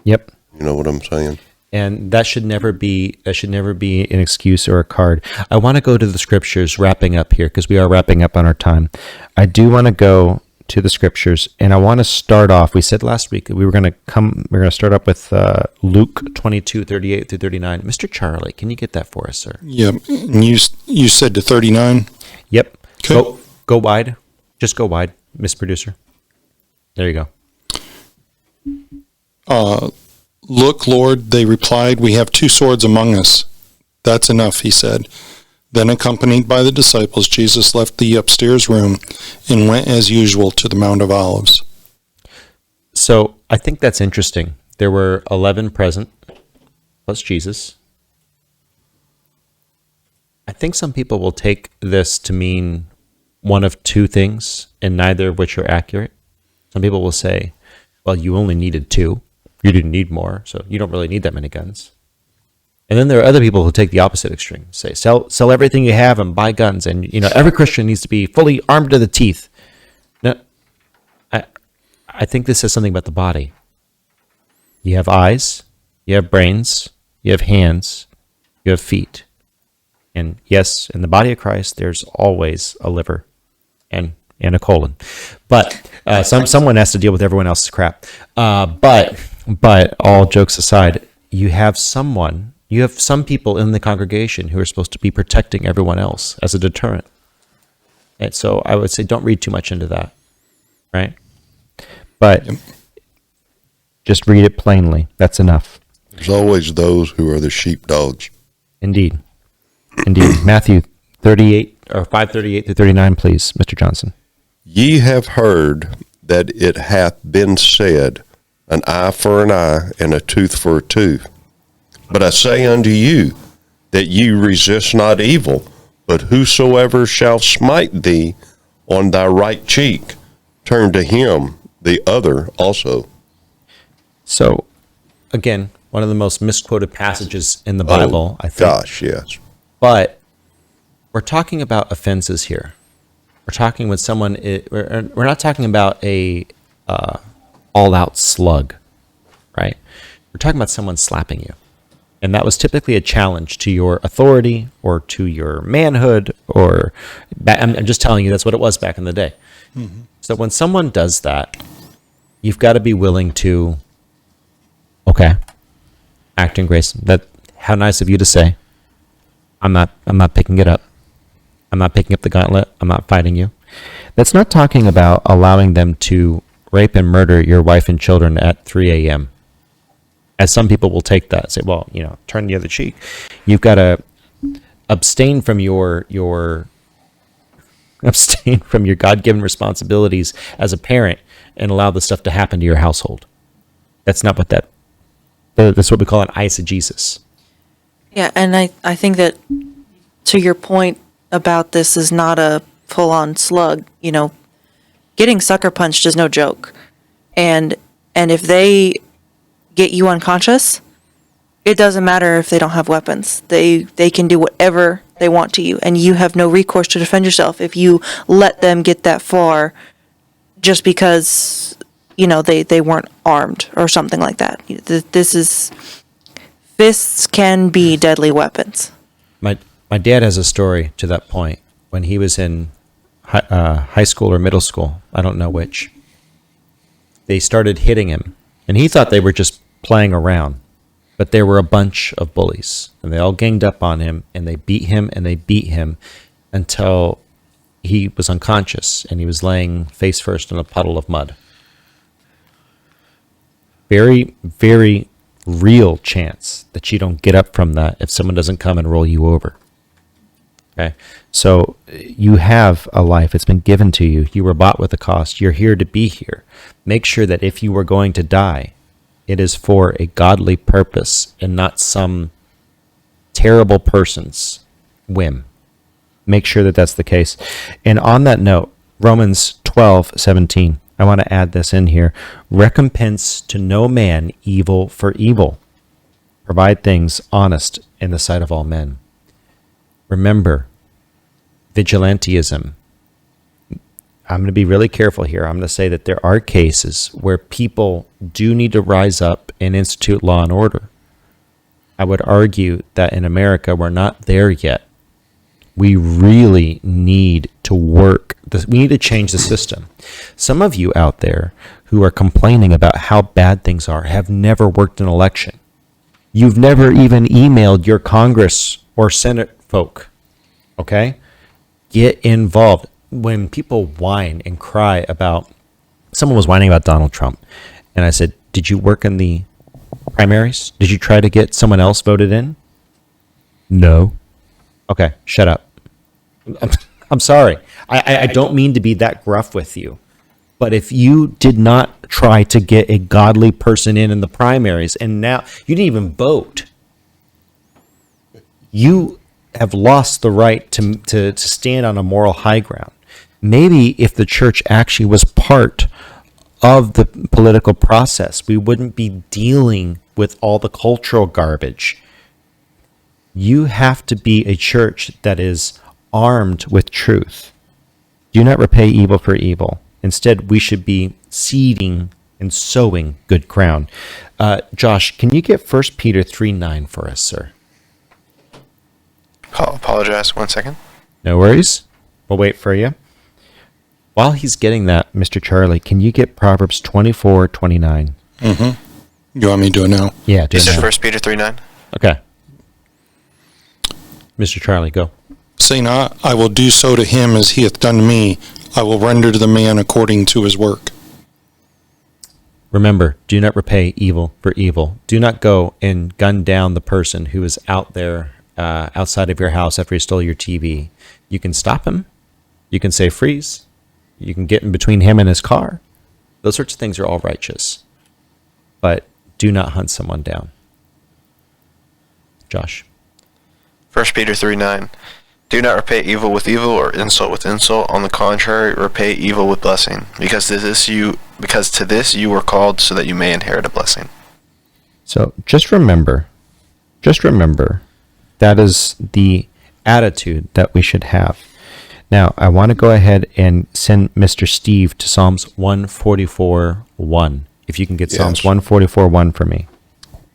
[SPEAKER 1] Yep.
[SPEAKER 5] You know what I'm saying?
[SPEAKER 1] And that should never be an excuse or a card. I want to go to the scriptures, wrapping up here, because we are wrapping up on our time. I do want to go to the scriptures, and I want to start off. We said last week that we're going to start up with Luke 22:38 through 39. Mr. Charlie, can you get that for us, sir?
[SPEAKER 3] Yep. And you said to 39?
[SPEAKER 1] Yep.
[SPEAKER 3] Okay.
[SPEAKER 1] Go wide. Just go wide, Miss Producer. There you go.
[SPEAKER 3] Look, Lord, they replied, we have 2 swords among us. That's enough, he said. Then, accompanied by the disciples, Jesus left the upstairs room and went as usual to the Mount of Olives.
[SPEAKER 1] So I think that's interesting. There were 11 present, plus Jesus. I think some people will take this to mean one of 2 things, and neither of which are accurate. Some people will say, well, you only needed 2. You didn't need more, so you don't really need that many guns. And then there are other people who take the opposite extreme, say sell everything you have and buy guns, and every Christian needs to be fully armed to the teeth. No, I think this says something about the body. You have eyes, you have brains, you have hands, you have feet. And yes, in the body of Christ, there's always a liver and a colon. But someone has to deal with everyone else's crap. But all jokes aside, you have some people in the congregation who are supposed to be protecting everyone else as a deterrent. And so I would say don't read too much into that, right? But just read it plainly. That's enough.
[SPEAKER 5] There's always those who are the sheepdogs.
[SPEAKER 1] Indeed. Matthew 38 or 5:38 through 39, please, Mr. Johnson.
[SPEAKER 5] Ye have heard that it hath been said, an eye for an eye, and a tooth for a tooth. But I say unto you, that ye resist not evil, but whosoever shall smite thee on thy right cheek, turn to him the other also.
[SPEAKER 1] So, again, one of the most misquoted passages in the Bible, I think.
[SPEAKER 5] Gosh, yes.
[SPEAKER 1] But we're talking about offenses here. We're talking when someone we're not talking about a all-out slug, right? We're talking about someone slapping you. And that was typically a challenge to your authority or to your manhood, or I'm just telling you that's what it was back in the day. Mm-hmm. So when someone does that, you've got to be willing to, okay, act in grace. That, how nice of you to say, I'm not picking it up. I'm not picking up the gauntlet. I'm not fighting you. That's not talking about allowing them to rape and murder your wife and children at 3 a.m. As some people will take that and say, well, turn the other cheek. You've got to abstain from your God-given responsibilities as a parent and allow the stuff to happen to your household. That's not what that's what we call an eisegesis.
[SPEAKER 4] Yeah, and I think that, to your point about this is not a full-on slug, getting sucker punched is no joke. And if they get you unconscious, it doesn't matter if they don't have weapons. They can do whatever they want to you, and you have no recourse to defend yourself if you let them get that far just because, they weren't armed or something like that. Fists can be deadly weapons.
[SPEAKER 1] My dad has a story to that point. When he was in high school or middle school, I don't know which, they started hitting him, and he thought they were just playing around, but there were a bunch of bullies, and they all ganged up on him, and they beat him until he was unconscious, and he was laying face first in a puddle of mud. Very, very real chance that you don't get up from that if someone doesn't come and roll you over. Okay, so you have a life. It's been given to you. You were bought with a cost. You're here to be here. Make sure that if you were going to die, it is for a godly purpose and not some terrible person's whim. Make sure that that's the case. And on that note, Romans 12:17, I want to add this in here. Recompense to no man evil for evil. Provide things honest in the sight of all men. Remember, vigilantism. I'm going to be really careful here. I'm going to say that there are cases where people do need to rise up and institute law and order. I would argue that in America, we're not there yet. We really need to work. We need to change the system. Some of you out there who are complaining about how bad things are have never worked an election. You've never even emailed your Congress or Senate folk, okay? Get involved. When people whine and cry about, someone was whining about Donald Trump, and I said, did you work in the primaries? Did you try to get someone else voted in? No. Okay, shut up. I'm sorry. I don't mean to be that gruff with you, but if you did not try to get a godly person in the primaries, and now you didn't even vote, you have lost the right to stand on a moral high ground. Maybe if the church actually was part of the political process, we wouldn't be dealing with all the cultural garbage. You have to be a church that is armed with truth. Do not repay evil for evil. Instead, we should be seeding and sowing good ground. Josh, can you get 1 Peter 3:9 for us, sir?
[SPEAKER 2] I'll apologize. 1 second.
[SPEAKER 1] No worries. We'll wait for you. While he's getting that, Mr. Charlie, can you get Proverbs 24:29?
[SPEAKER 3] Mm-hmm. You want me to do it now?
[SPEAKER 1] Yeah, do
[SPEAKER 2] You
[SPEAKER 1] it
[SPEAKER 2] said
[SPEAKER 1] now.
[SPEAKER 2] 1 Peter 3:9?
[SPEAKER 1] Okay. Mr. Charlie, go.
[SPEAKER 3] Say not, I will do so to him as he hath done to me. I will render to the man according to his work.
[SPEAKER 1] Remember, do not repay evil for evil. Do not go and gun down the person who is out there outside of your house after he stole your TV. You can stop him. You can say freeze. You can get in between him and his car. Those sorts of things are all righteous. But do not hunt someone down. Josh.
[SPEAKER 2] 1 Peter 3:9. Do not repay evil with evil or insult with insult. On the contrary, repay evil with blessing, because to this you were called, so that you may inherit a blessing.
[SPEAKER 1] So just remember, that is the attitude that we should have. Now, I want to go ahead and send Mr. Steve to Psalms 144:1. If you can get Psalms 144:1 for me.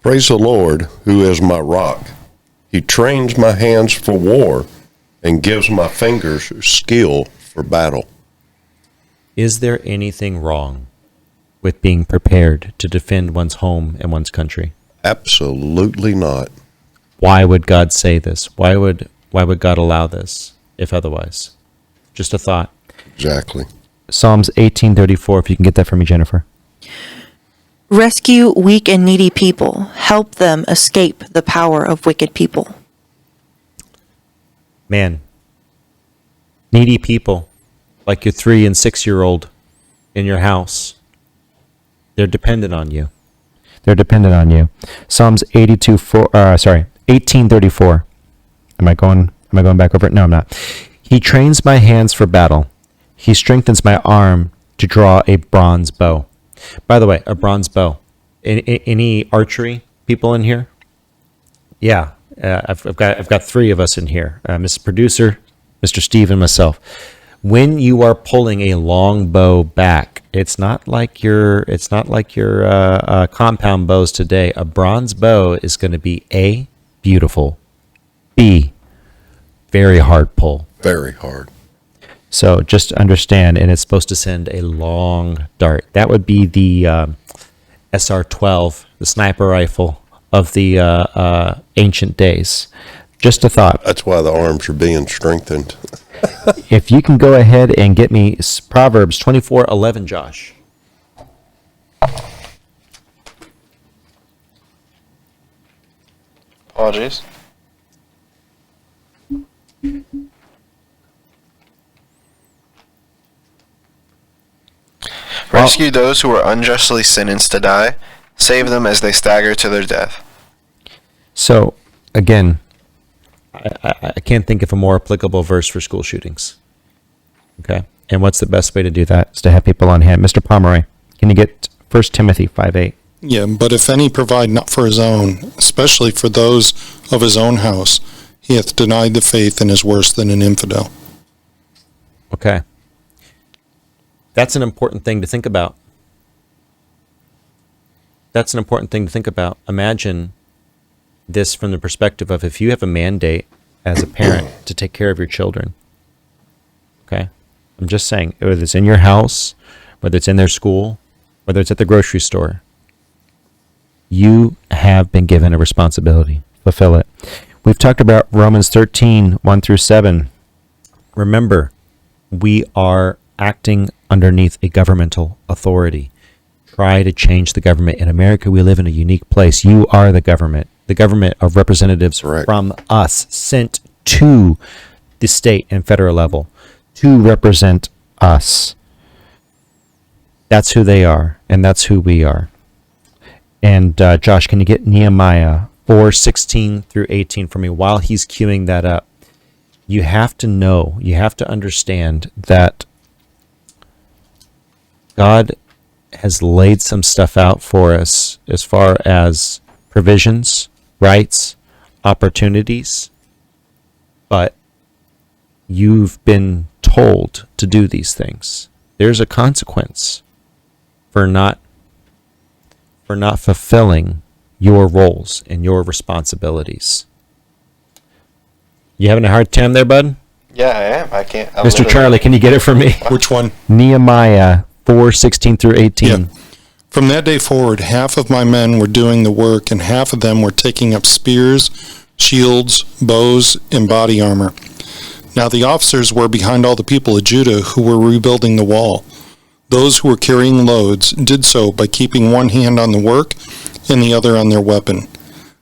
[SPEAKER 5] Praise the Lord, who is my rock. He trains my hands for war and gives my fingers skill for battle.
[SPEAKER 1] Is there anything wrong with being prepared to defend one's home and one's country?
[SPEAKER 5] Absolutely not.
[SPEAKER 1] Why would God say this? Why would God allow this, if otherwise? Just a thought.
[SPEAKER 5] Exactly.
[SPEAKER 1] Psalms 18:34, if you can get that for me, Jennifer.
[SPEAKER 4] Rescue weak and needy people. Help them escape the power of wicked people.
[SPEAKER 1] Man, needy people, like your 3 and 6-year-old in your house, they're dependent on you. They're dependent on you. Psalms 18:34. Am I going back over it? No, I'm not. He trains my hands for battle. He strengthens my arm to draw a bronze bow. By the way, a bronze bow. Any archery people in here? Yeah, I've got 3 of us in here. Mr. Producer, Mr. Steve, and myself. When you are pulling a long bow back, it's not like your compound bows today. A bronze bow is going to be A, beautiful, B, very hard pull.
[SPEAKER 5] Very hard.
[SPEAKER 1] So just understand, and it's supposed to send a long dart. That would be the SR-12, the sniper rifle of the ancient days. Just a thought.
[SPEAKER 5] That's why the arms are being strengthened.
[SPEAKER 1] If you can go ahead and get me Proverbs 24:11, Josh.
[SPEAKER 2] Apologies. Rescue those who are unjustly sentenced to die. Save them as they stagger to their death.
[SPEAKER 1] So, again, I can't think of a more applicable verse for school shootings. Okay? And what's the best way to do that? Is to have people on hand. Mr. Pomeroy, can you get 1 Timothy 5:8?
[SPEAKER 3] Yeah, but if any provide not for his own, especially for those of his own house, he hath denied the faith and is worse than an infidel.
[SPEAKER 1] Okay. That's an important thing to think about. That's an important thing to think about. Imagine this from the perspective of if you have a mandate as a parent to take care of your children. Okay? I'm just saying, whether it's in your house, whether it's in their school, whether it's at the grocery store, you have been given a responsibility. Fulfill it. We've talked about Romans 13:1-7. Remember, we are acting underneath a governmental authority. Try to change the government. In America, we live in a unique place. You are the government of representatives from us, sent to the state and federal level to represent us. That's who they are, and that's who we are. And Josh, can you get Nehemiah 4:16-18 for me while he's queuing that up? You have to know, you have to understand that God has laid some stuff out for us as far as provisions, rights, opportunities, but you've been told to do these things. There's a consequence for not fulfilling your roles and your responsibilities. You having a hard time there, bud?
[SPEAKER 2] Yeah, I am. I can't.
[SPEAKER 1] Mr. Charlie, can you get it for me?
[SPEAKER 3] Which one?
[SPEAKER 1] Nehemiah 4:16-18.
[SPEAKER 3] Yeah. From that day forward, half of my men were doing the work, and half of them were taking up spears, shields, bows, and body armor. Now the officers were behind all the people of Judah who were rebuilding the wall. Those who were carrying loads did so by keeping one hand on the work and the other on their weapon.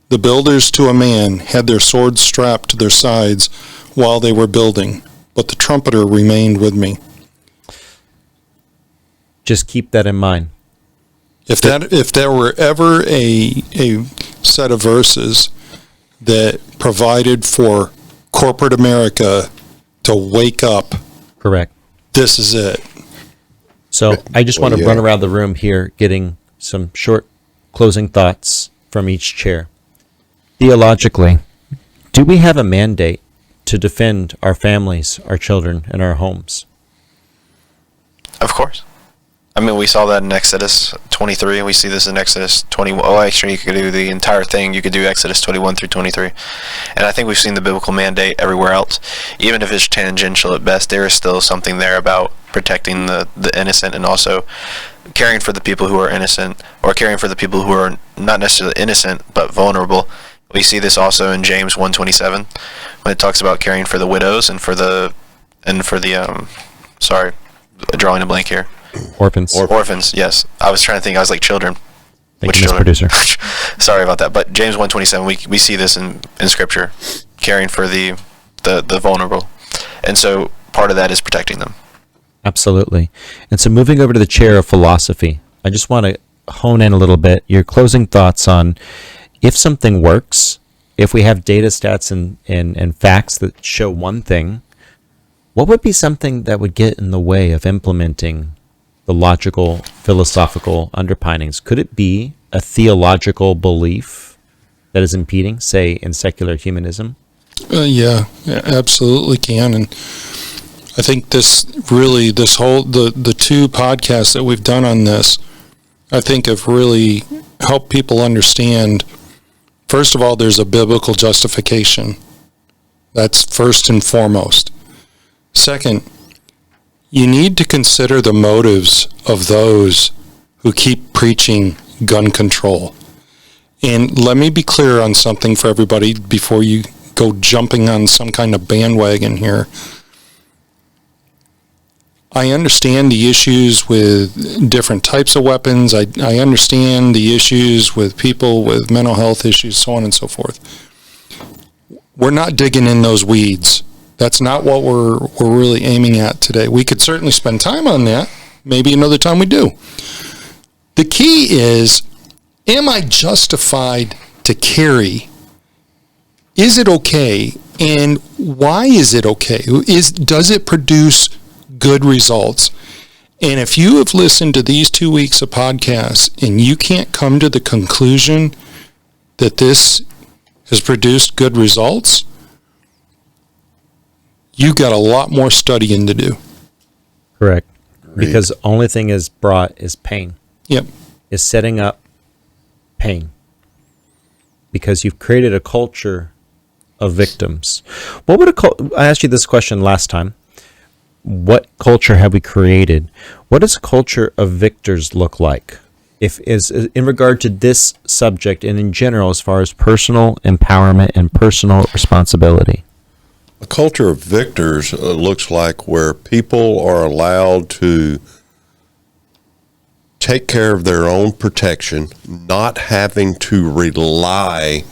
[SPEAKER 3] The builders to a man had their swords strapped to their sides while they were building, but the trumpeter remained with me.
[SPEAKER 1] Just keep that in mind.
[SPEAKER 3] If there were ever a set of verses that provided for corporate America to wake up,
[SPEAKER 1] Correct.
[SPEAKER 3] this is it.
[SPEAKER 1] So I just want to run around the room here getting some short closing thoughts from each chair. Theologically, do we have a mandate to defend our families, our children, and our homes?
[SPEAKER 2] Of course. I mean, we saw that in Exodus 23, and we see this in Exodus 21. Oh, actually, you could do the entire thing. You could do Exodus 21 through 23. And I think we've seen the biblical mandate everywhere else. Even if it's tangential at best, there is still something there about protecting the innocent and also caring for the people who are innocent, or caring for the people who are not necessarily innocent, but vulnerable. We see this also in James 1:27, when it talks about caring for the widows and for the sorry, drawing a blank here.
[SPEAKER 1] Orphans.
[SPEAKER 2] Orphans, yes. I was trying to think. I was like children.
[SPEAKER 1] Thank you, Mr. Producer.
[SPEAKER 2] Sorry about that. But James 1:27, we see this in Scripture, caring for the vulnerable. And so part of that is protecting them.
[SPEAKER 1] Absolutely. And so moving over to the chair of philosophy, I just want to hone in a little bit. Your closing thoughts on if something works, if we have data, stats, and facts that show one thing, what would be something that would get in the way of implementing the logical, philosophical underpinnings? Could it be a theological belief that is impeding, say, in secular humanism?
[SPEAKER 3] Yeah, absolutely can. And I think the two podcasts that we've done on this, I think have really helped people understand, first of all, there's a biblical justification. That's first and foremost. Second, you need to consider the motives of those who keep preaching gun control. And let me be clear on something for everybody before you go jumping on some kind of bandwagon here. I understand the issues with different types of weapons. I understand the issues with people with mental health issues, so on and so forth. We're not digging in those weeds. That's not what we're really aiming at today. We could certainly spend time on that. Maybe another time we do. The key is, am I justified to carry? Is it okay? And why is it okay? Does it produce good results? And if you have listened to these 2 weeks of podcasts and you can't come to the conclusion that this has produced good results, you got a lot more studying to do.
[SPEAKER 1] Correct. Because the only thing is brought is pain.
[SPEAKER 3] Yep.
[SPEAKER 1] Is setting up pain. Because you've created a culture of victims. What would I asked you this question last time. What culture have we created? What does a culture of victors look like? If is in regard to this subject and in general, as far as personal empowerment and personal responsibility?
[SPEAKER 5] A culture of victors looks like where people are allowed to take care of their own protection, not having to rely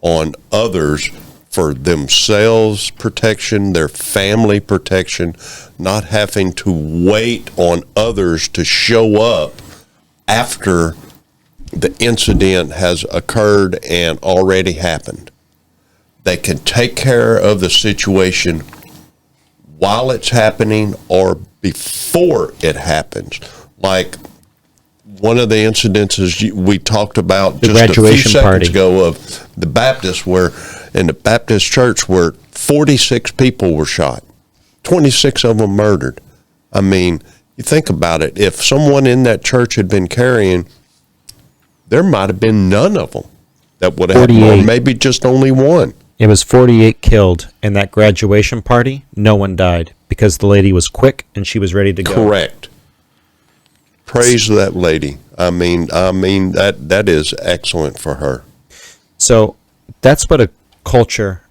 [SPEAKER 5] on others for themselves protection, their family protection, not having to wait on others to show up after the incident has occurred and already happened. They can take care of the situation while it's happening or before it happens. Like one of the incidences we talked about
[SPEAKER 1] the
[SPEAKER 5] just a few seconds
[SPEAKER 1] party
[SPEAKER 5] ago of the Baptist, where in the Baptist church where 46 people were shot, 26 of them murdered. I mean, you think about it. If someone in that church had been carrying, there might have been none of them that would have, or maybe just only one.
[SPEAKER 1] It was 48 killed, and that graduation party, no one died because the lady was quick and she was ready to go.
[SPEAKER 5] Correct. Praise that lady. I mean that is excellent for her.
[SPEAKER 1] So that's what a culture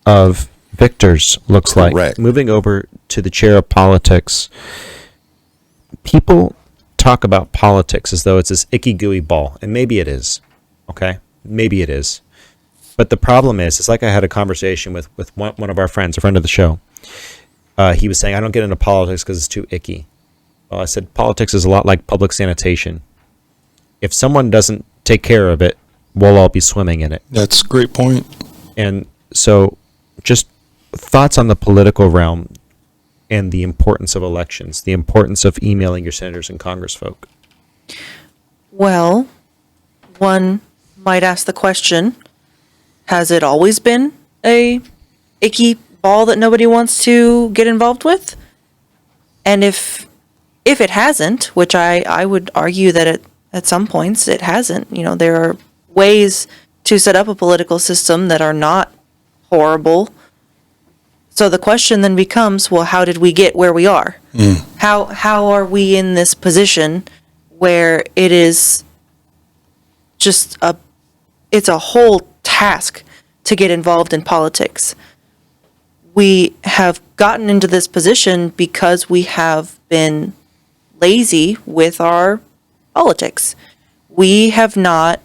[SPEAKER 1] of victors looks
[SPEAKER 5] Correct.
[SPEAKER 1] like. Moving over to the chair of politics, people talk about politics as though it's this icky gooey ball, and maybe it is. Okay, maybe it is. But the problem is, it's like I had a conversation with one of our friends, a friend of the show. He was saying, I don't get into politics because it's too icky. Well, I said, politics is a lot like public sanitation. If someone doesn't take care of it, we'll all be swimming in it.
[SPEAKER 3] That's a great point.
[SPEAKER 1] And so just thoughts on the political realm and the importance of elections, the importance of emailing your senators and congressfolk.
[SPEAKER 4] Well, one might ask the question, has it always been a icky ball that nobody wants to get involved with? And if if it hasn't, which I would argue that at some points it hasn't, there are ways to set up a political system that are not horrible. So the question then becomes, well, how did we get where we are? How are we in this position where it is just it's a whole task to get involved in politics? We have gotten into this position because we have been lazy with our politics. We have not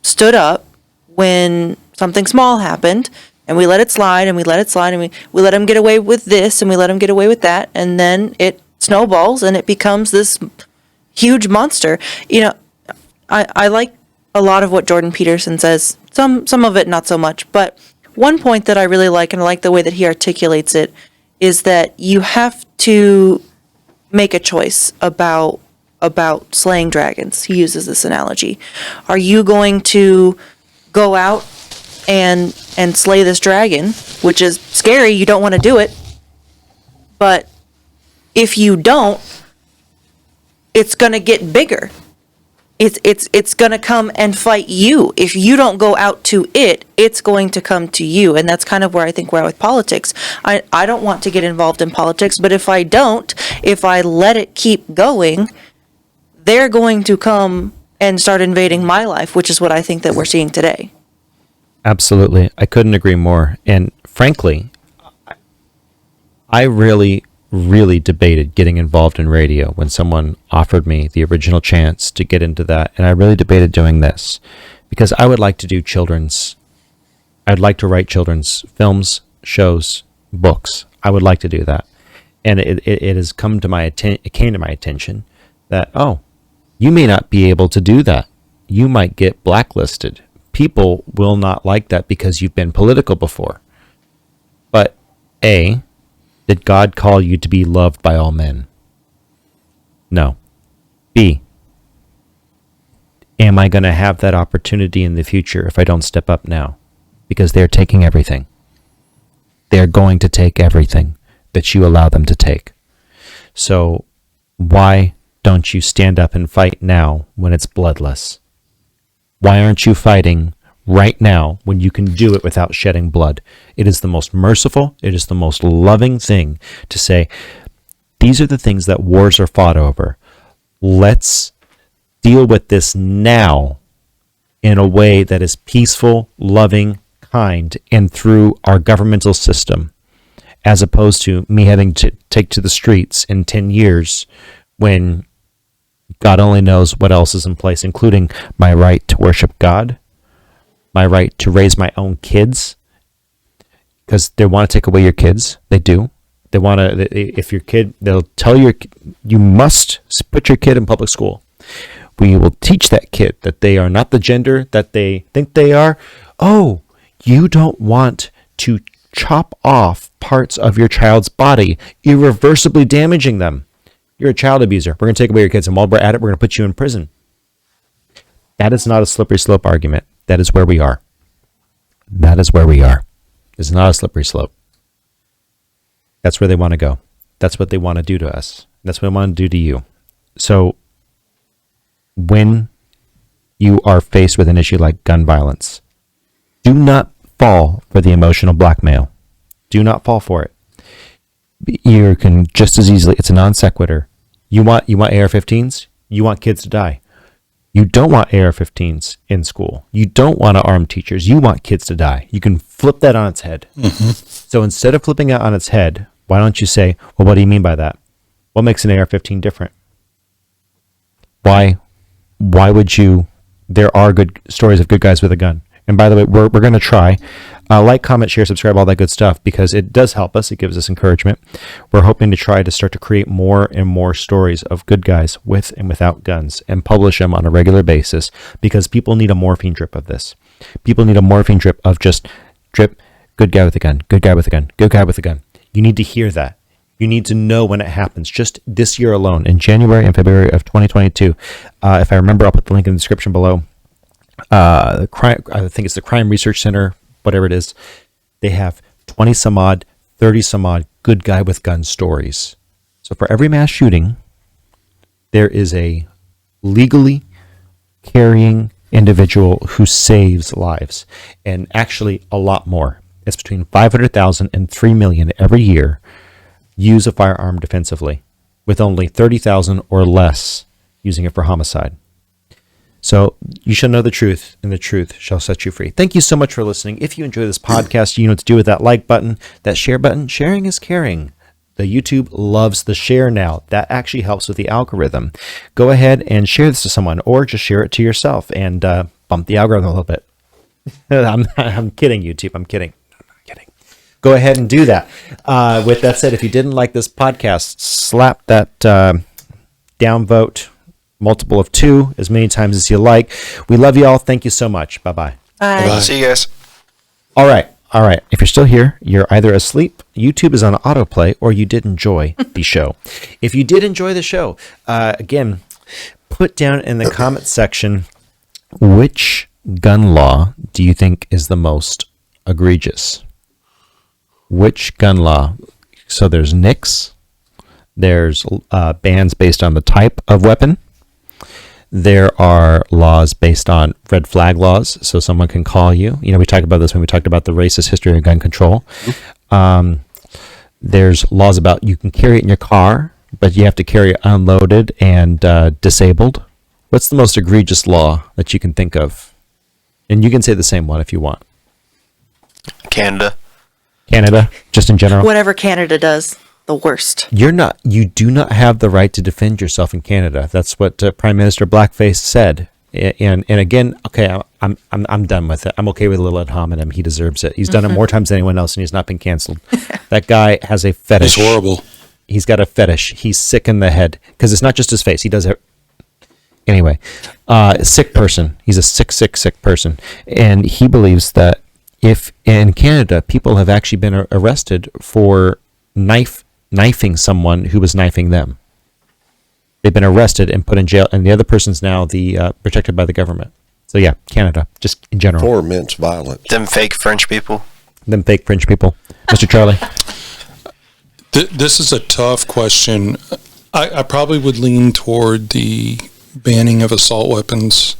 [SPEAKER 4] stood up when something small happened, and we let it slide, and we let it slide, and we let them get away with this, and we let them get away with that, and then it snowballs, and it becomes this huge monster. I like a lot of what Jordan Peterson says, some of it not so much, but one point that I really like, and I like the way that he articulates it, is that you have to make a choice about slaying dragons. He uses this analogy. Are you going to go out and slay this dragon, which is scary, you don't want to do it, but if you don't, it's going to get bigger. It's going to come and fight you. If you don't go out to it, it's going to come to you. And that's kind of where I think we're at with politics. I don't want to get involved in politics, but if I let it keep going, they're going to come and start invading my life, which is what I think that we're seeing today.
[SPEAKER 1] Absolutely. I couldn't agree more. And frankly, I really debated getting involved in radio when someone offered me the original chance to get into that. And I really debated doing this because I would like to do I'd like to write children's films, shows, books. I would like to do that. And it has come to it came to my attention that, oh, you may not be able to do that. You might get blacklisted. People will not like that because you've been political before. But A, did God call you to be loved by all men? No. B, am I going to have that opportunity in the future if I don't step up now? Because they're taking everything. They're going to take everything that you allow them to take. So why don't you stand up and fight now when it's bloodless? Why aren't you fighting right now when you can do it without shedding blood? It is the most merciful, it is the most loving thing to say, these are the things that wars are fought over. Let's deal with this now in a way that is peaceful, loving, kind, and through our governmental system, as opposed to me having to take to the streets in 10 years when God only knows what else is in place, including my right to worship God, my right to raise my own kids, because they want to take away your kids. They do. They want to, if your kid, they'll tell you must put your kid in public school. We will teach that kid that they are not the gender that they think they are. Oh, you don't want to chop off parts of your child's body, irreversibly damaging them. You're a child abuser. We're going to take away your kids, and while we're at it, we're going to put you in prison. That is not a slippery slope argument. That is where we are. That is where we are. It's not a slippery slope. That's where they want to go. That's what they want to do to us. That's what they want to do to you. So when you are faced with an issue like gun violence, do not fall for the emotional blackmail. Do not fall for it. You can just as easily, it's a non sequitur. You want AR-15s? You want kids to die. You don't want AR-15s in school. You don't want to arm teachers. You want kids to die. You can flip that on its head. Mm-hmm. So instead of flipping it on its head, why don't you say, well, what do you mean by that? What makes an AR-15 different? Why would you? There are good stories of good guys with a gun. And by the way, we're going to try. Like, comment, share, subscribe, all that good stuff, because it does help us. It gives us encouragement. We're hoping to try to start to create more and more stories of good guys with and without guns and publish them on a regular basis, because people need a morphine drip of this. People need a morphine drip of just drip, good guy with a gun, good guy with a gun, good guy with a gun. You need to hear that. You need to know when it happens. Just this year alone, in January and February of 2022, if I remember, I'll put the link in the description below. I think it's the Crime Research Center, whatever it is. They have 20 some odd, 30 some odd good guy with gun stories. So for every mass shooting, there is a legally carrying individual who saves lives, and actually a lot more. It's between 500,000 and 3 million every year use a firearm defensively, with only 30,000 or less using it for homicide. So you shall know the truth, and the truth shall set you free. Thank you so much for listening. If you enjoy this podcast, you know what to do with that like button, that share button. Sharing is caring. The YouTube loves the share now. That actually helps with the algorithm. Go ahead and share this to someone, or just share it to yourself and bump the algorithm a little bit. I'm kidding, YouTube. I'm kidding. Go ahead and do that. With that said, if you didn't like this podcast, slap that downvote multiple of 2 as many times as you like. We love you all. Thank you so much. Bye-bye.
[SPEAKER 4] Bye.
[SPEAKER 2] See you guys.
[SPEAKER 1] All right. If you're still here, you're either asleep, YouTube is on autoplay, or you did enjoy the show. If you did enjoy the show, again, put down in the comment section, which gun law do you think is the most egregious? Which gun law? So there's NICS, there's bans based on the type of weapon, there are laws based on red flag laws, so someone can call you. You know, we talked about this when we talked about the racist history of gun control. There's laws about you can carry it in your car, but you have to carry it unloaded and disabled. What's the most egregious law that you can think of? And you can say the same one if you want.
[SPEAKER 2] Canada,
[SPEAKER 1] just in general.
[SPEAKER 4] Whatever Canada does, the worst.
[SPEAKER 1] You do not have the right to defend yourself in Canada. That's what Prime Minister Blackface said. And again, okay, I'm done with it. I'm okay with a little ad hominem. He deserves it. He's done it more times than anyone else, and he's not been canceled. That guy has a fetish.
[SPEAKER 3] It's horrible.
[SPEAKER 1] He's got a fetish. He's sick in the head, because it's not just his face. He does it. Anyway, sick person. He's a sick person. And he believes that if in Canada, people have actually been arrested for knifing someone who was knifing them. They've been arrested and put in jail, and the other person's now protected by the government. So yeah, Canada, just in general.
[SPEAKER 5] For immense violence.
[SPEAKER 2] them fake French people.
[SPEAKER 1] Mr. Charlie?
[SPEAKER 3] This is a tough question. I probably would lean toward the banning of assault weapons.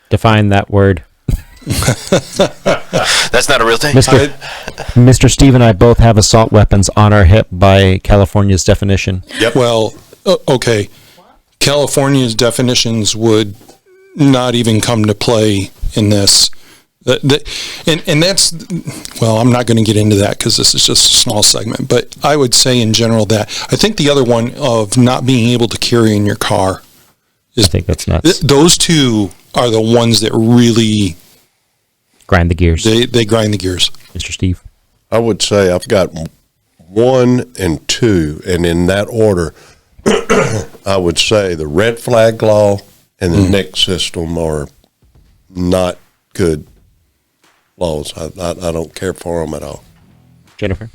[SPEAKER 1] Define that word.
[SPEAKER 2] That's not a real thing.
[SPEAKER 1] Mr. Steve and I both have assault weapons on our hip by California's definition.
[SPEAKER 3] Yep. Well, okay. California's definitions would not even come to play in this. And that's, well, I'm not going to get into that because this is just a small segment, but I would say in general that I think the other one of not being able to carry in your car is,
[SPEAKER 1] I think that's nuts.
[SPEAKER 3] Those two are the ones that really
[SPEAKER 1] grind the gears.
[SPEAKER 3] They grind the gears.
[SPEAKER 1] Mr. Steve?
[SPEAKER 5] I would say I've got 1 and 2, and in that order, I would say the red flag law and the NICS system are not good laws. I don't care for them at all.
[SPEAKER 1] Jennifer?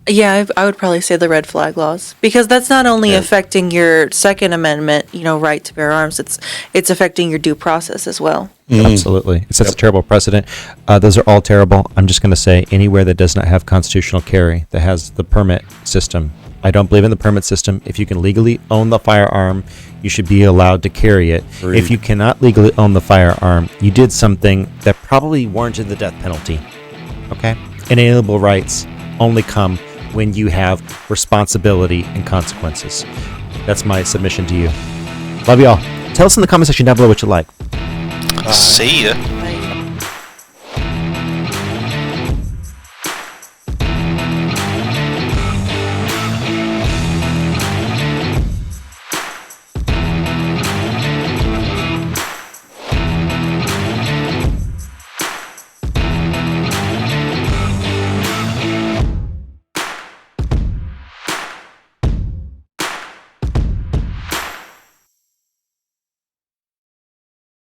[SPEAKER 4] Yeah, I would probably say the red flag laws, because that's not only affecting your Second Amendment, right to bear arms. It's affecting your due process as well.
[SPEAKER 1] Absolutely. It sets a terrible precedent. Those are all terrible. I'm just going to say anywhere that does not have constitutional carry, that has the permit system. I don't believe in the permit system. If you can legally own the firearm, you should be allowed to carry it.
[SPEAKER 5] Agreed.
[SPEAKER 1] If you cannot legally own the firearm, you did something that probably warranted the death penalty. Okay? Inalienable rights only come when you have responsibility and consequences. That's my submission to you. Love you all. Tell us in the comment section down below what you like.
[SPEAKER 2] See ya.